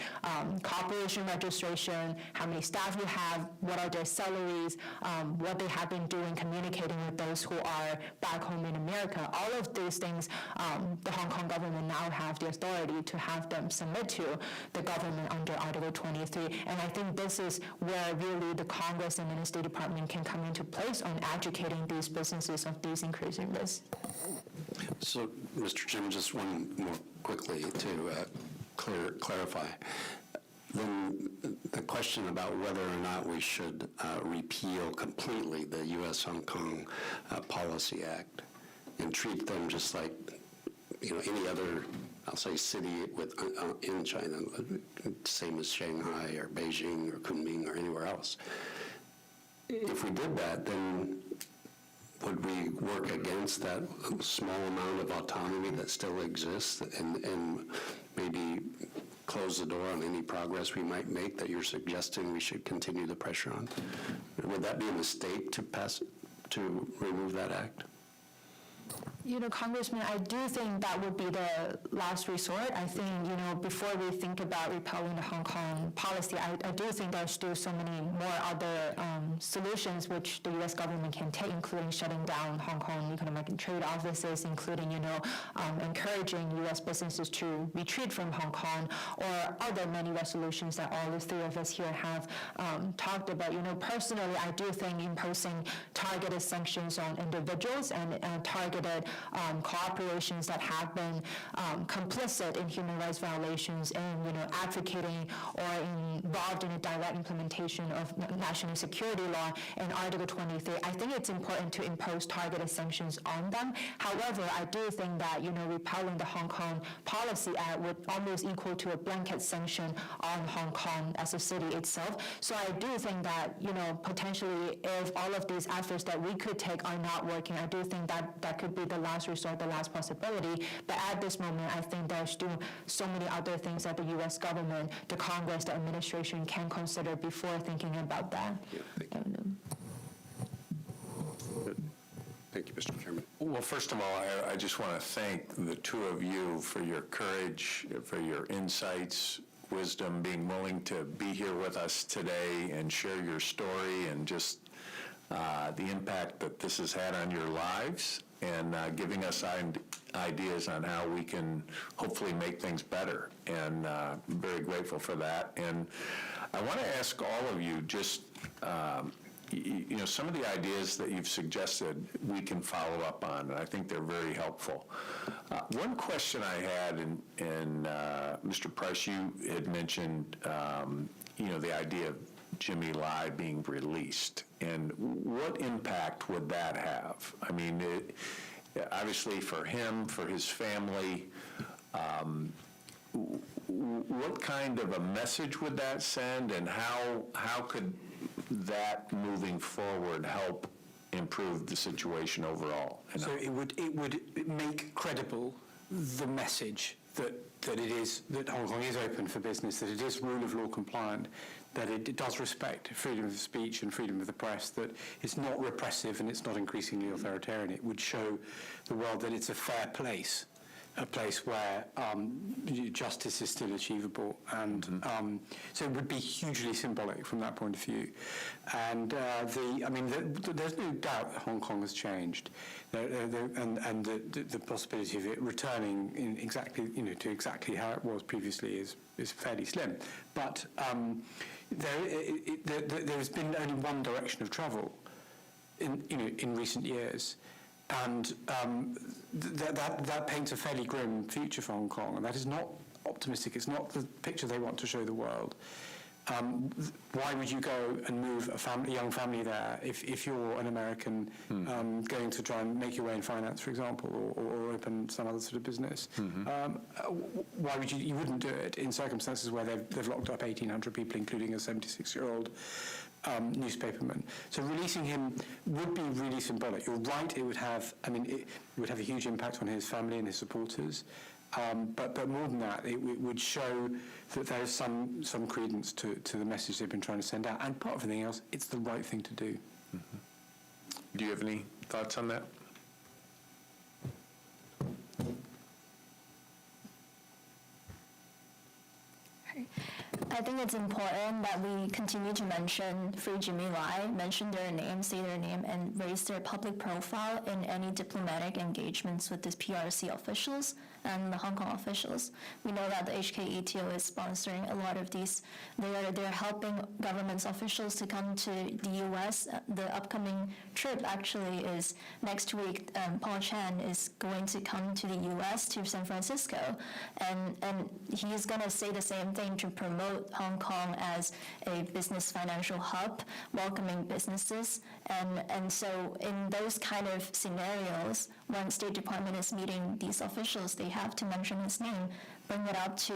Corporation registration, how many staff you have, what are their salaries, what they have been doing communicating with those who are back home in America. All of these things, the Hong Kong government now have the authority to have them submit to the government under Article 23. And I think this is where really the Congress and the State Department can come into place on educating these businesses of these increasing risks. So, Mr. Chairman, just one more quickly to clarify. Then the question about whether or not we should repeal completely the U.S. Hong Kong Policy Act and treat them just like, any other, I'll say, city in China, same as Shanghai or Beijing or Kunming or anywhere else. If we did that, then would we work against that small amount of autonomy that still exists and maybe close the door on any progress we might make that you're suggesting we should continue the pressure on? Would that be a mistake to remove that act? Congressman, I do think that would be the last resort. I think, before we think about repelling the Hong Kong policy, I do think there's still so many more other solutions which the U.S. government can take, including shutting down Hong Kong economic and trade offices, including, encouraging U.S. businesses to retreat from Hong Kong, or other many resolutions that all the three of us here have talked about. Personally, I do think imposing targeted sanctions on individuals and targeted corporations that have been complicit in human rights violations and advocating or involved in a direct implementation of national security law and Article 23. I think it's important to impose targeted sanctions on them. However, I do think that repelling the Hong Kong Policy Act would almost equal to a blanket sanction on Hong Kong as a city itself. So I do think that potentially, if all of these efforts that we could take are not working, I do think that that could be the last resort, the last possibility. But at this moment, I think there's still so many other things that the U.S. government, the Congress, the administration can consider before thinking about that. Yeah, thank you, Mr. Chairman. Well, first of all, I just want to thank the two of you for your courage, for your insights, wisdom, being willing to be here with us today and share your story and just the impact that this has had on your lives, and giving us ideas on how we can hopefully make things better. And I'm very grateful for that. And I want to ask all of you just, some of the ideas that you've suggested we can follow up on, and I think they're very helpful. One question I had, and Mr. Price, you had mentioned, the idea of Jimmy Lai being released, and what impact would that have? I mean, obviously for him, for his family, what kind of a message would that send, and how could that moving forward help improve the situation overall? So it would make credible the message that Hong Kong is open for business, that it is rule of law compliant, that it does respect freedom of speech and freedom of the press, that it's not repressive and it's not increasingly authoritarian. It would show the world that it's a fair place, a place where justice is still achievable, and so it would be hugely symbolic from that point of view. And there's no doubt that Hong Kong has changed, and the possibility of it returning in exactly to exactly how it was previously is fairly slim. But there has been only one direction of travel in recent years. And that paints a fairly grim future for Hong Kong, and that is not optimistic. It's not the picture they want to show the world. Why would you go and move a young family there if you're an American going to try and make your way in finance, for example, or open some other sort of business? Why would you wouldn't do it in circumstances where they've locked up 1,800 people, including a 76-year-old newspaperman. So releasing him would be really symbolic. You're right, it would have a huge impact on his family and his supporters. But more than that, it would show that there is some credence to the message they've been trying to send out. And part of everything else, it's the right thing to do. Do you have any thoughts on that? think it's important that we continue to mention Free Jimmy Lai, mention their name, say their name, and raise their public profile in any diplomatic engagements with the PRC officials and the Hong Kong officials. We know that the HKETO is sponsoring a lot of these. They're helping government officials to come to the U.S. The upcoming trip actually is next week. Paul Chan is going to come to the U.S. to San Francisco, and he's going to say the same thing to promote Hong Kong as a business financial hub, welcoming businesses. And so in those kind of scenarios, when State Department is meeting these officials, they have to mention his name, bring it up to,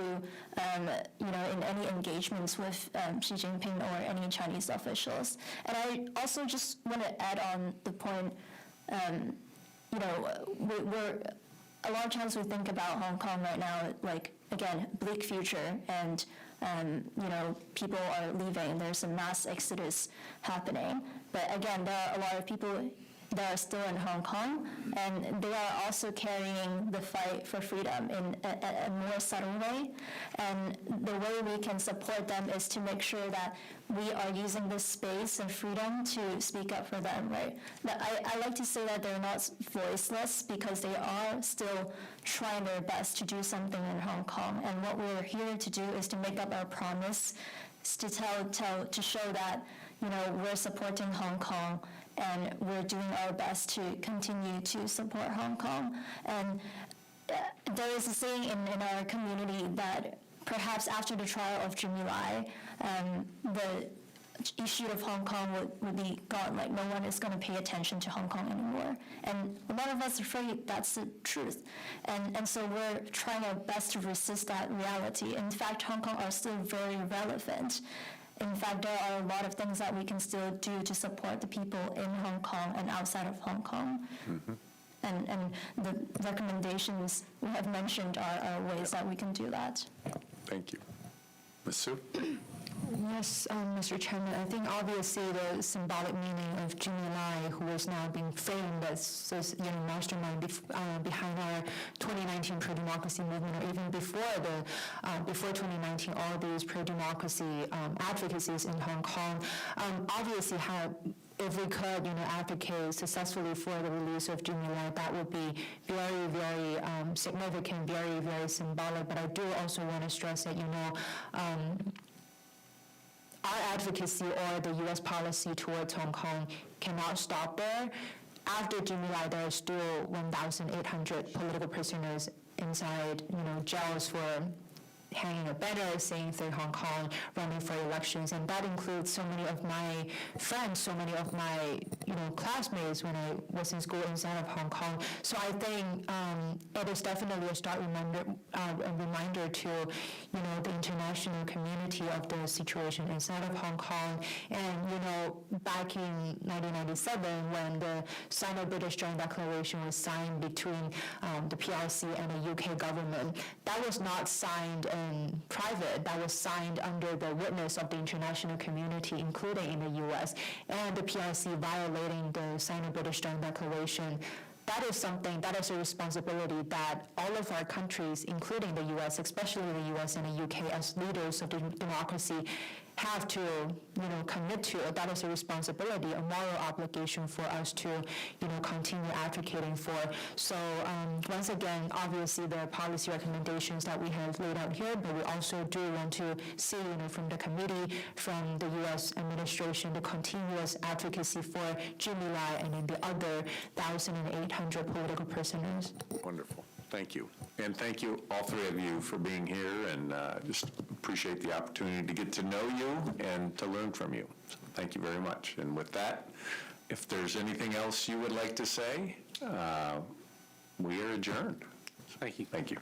in any engagements with Xi Jinping or any Chinese officials. And I also just want to add on the point, we're a lot of times we think about Hong Kong right now, like, again, bleak future, and people are leaving. There's a mass exodus happening. But again, there are a lot of people that are still in Hong Kong, and they are also carrying the fight for freedom in a more subtle way. And the way we can support them is to make sure that we are using this space and freedom to speak up for them, right? I like to say that they're not voiceless because they are still trying their best to do something in Hong Kong. And what we're here to do is to make up our promise, to show that, we're supporting Hong Kong, and we're doing our best to continue to support Hong Kong. And there is a saying in our community that perhaps after the trial of Jimmy Lai, the issue of Hong Kong would be gone. Like, no one is going to pay attention to Hong Kong anymore. And a lot of us are afraid that's the truth. And so we're trying our best to resist that reality. In fact, Hong Kong are still very relevant. In fact, there are a lot of things that we can still do to support the people in Hong Kong and outside of Hong Kong. Mm-hmm. And the recommendations we have mentioned are ways that we can do that. Thank you. Ms. Su? Yes, Mr. Chairman, I think obviously the symbolic meaning of Jimmy Lai, who is now being framed as mastermind behind our 2019 pro-democracy movement, or even before 2019, all these pro-democracy advocacies in Hong Kong, obviously have. If we could, advocate successfully for the release of Jimmy Lai, that would be very, very significant, very, very symbolic. But I do also want to stress that, our advocacy or the U.S. policy towards Hong Kong cannot stop there. After Jimmy Lai, there are still 1,800 political prisoners inside, jails for hanging a banner saying Free Hong Kong, running for elections, and that includes so many of my friends, so many of my classmates when I was in school inside of Hong Kong. So I think it is definitely a stark reminder to the international community of the situation inside of Hong Kong. And back in 1997, when the Sino-British Joint Declaration was signed between the PRC and the UK government, that was not signed in private. That was signed under the witness of the international community, including in the U.S., and the PRC violating the Sino-British Joint Declaration. That is a responsibility that all of our countries, including the U.S., especially the U.S. and the UK, as leaders of the democracy, have to, commit to. That is a responsibility, a moral obligation for us to, continue advocating for. So once again, obviously there are policy recommendations that we have laid out here, but we also do want to see, from the committee, from the U.S. administration, the continuous advocacy for Jimmy Lai and then the other 1,800 political prisoners. Wonderful. Thank you. And thank you, all three of you, for being here, and just appreciate the opportunity to get to know you and to learn from you. So thank you very much. And with that, if there's anything else you would like to say, we are adjourned. Thank you. Thank you.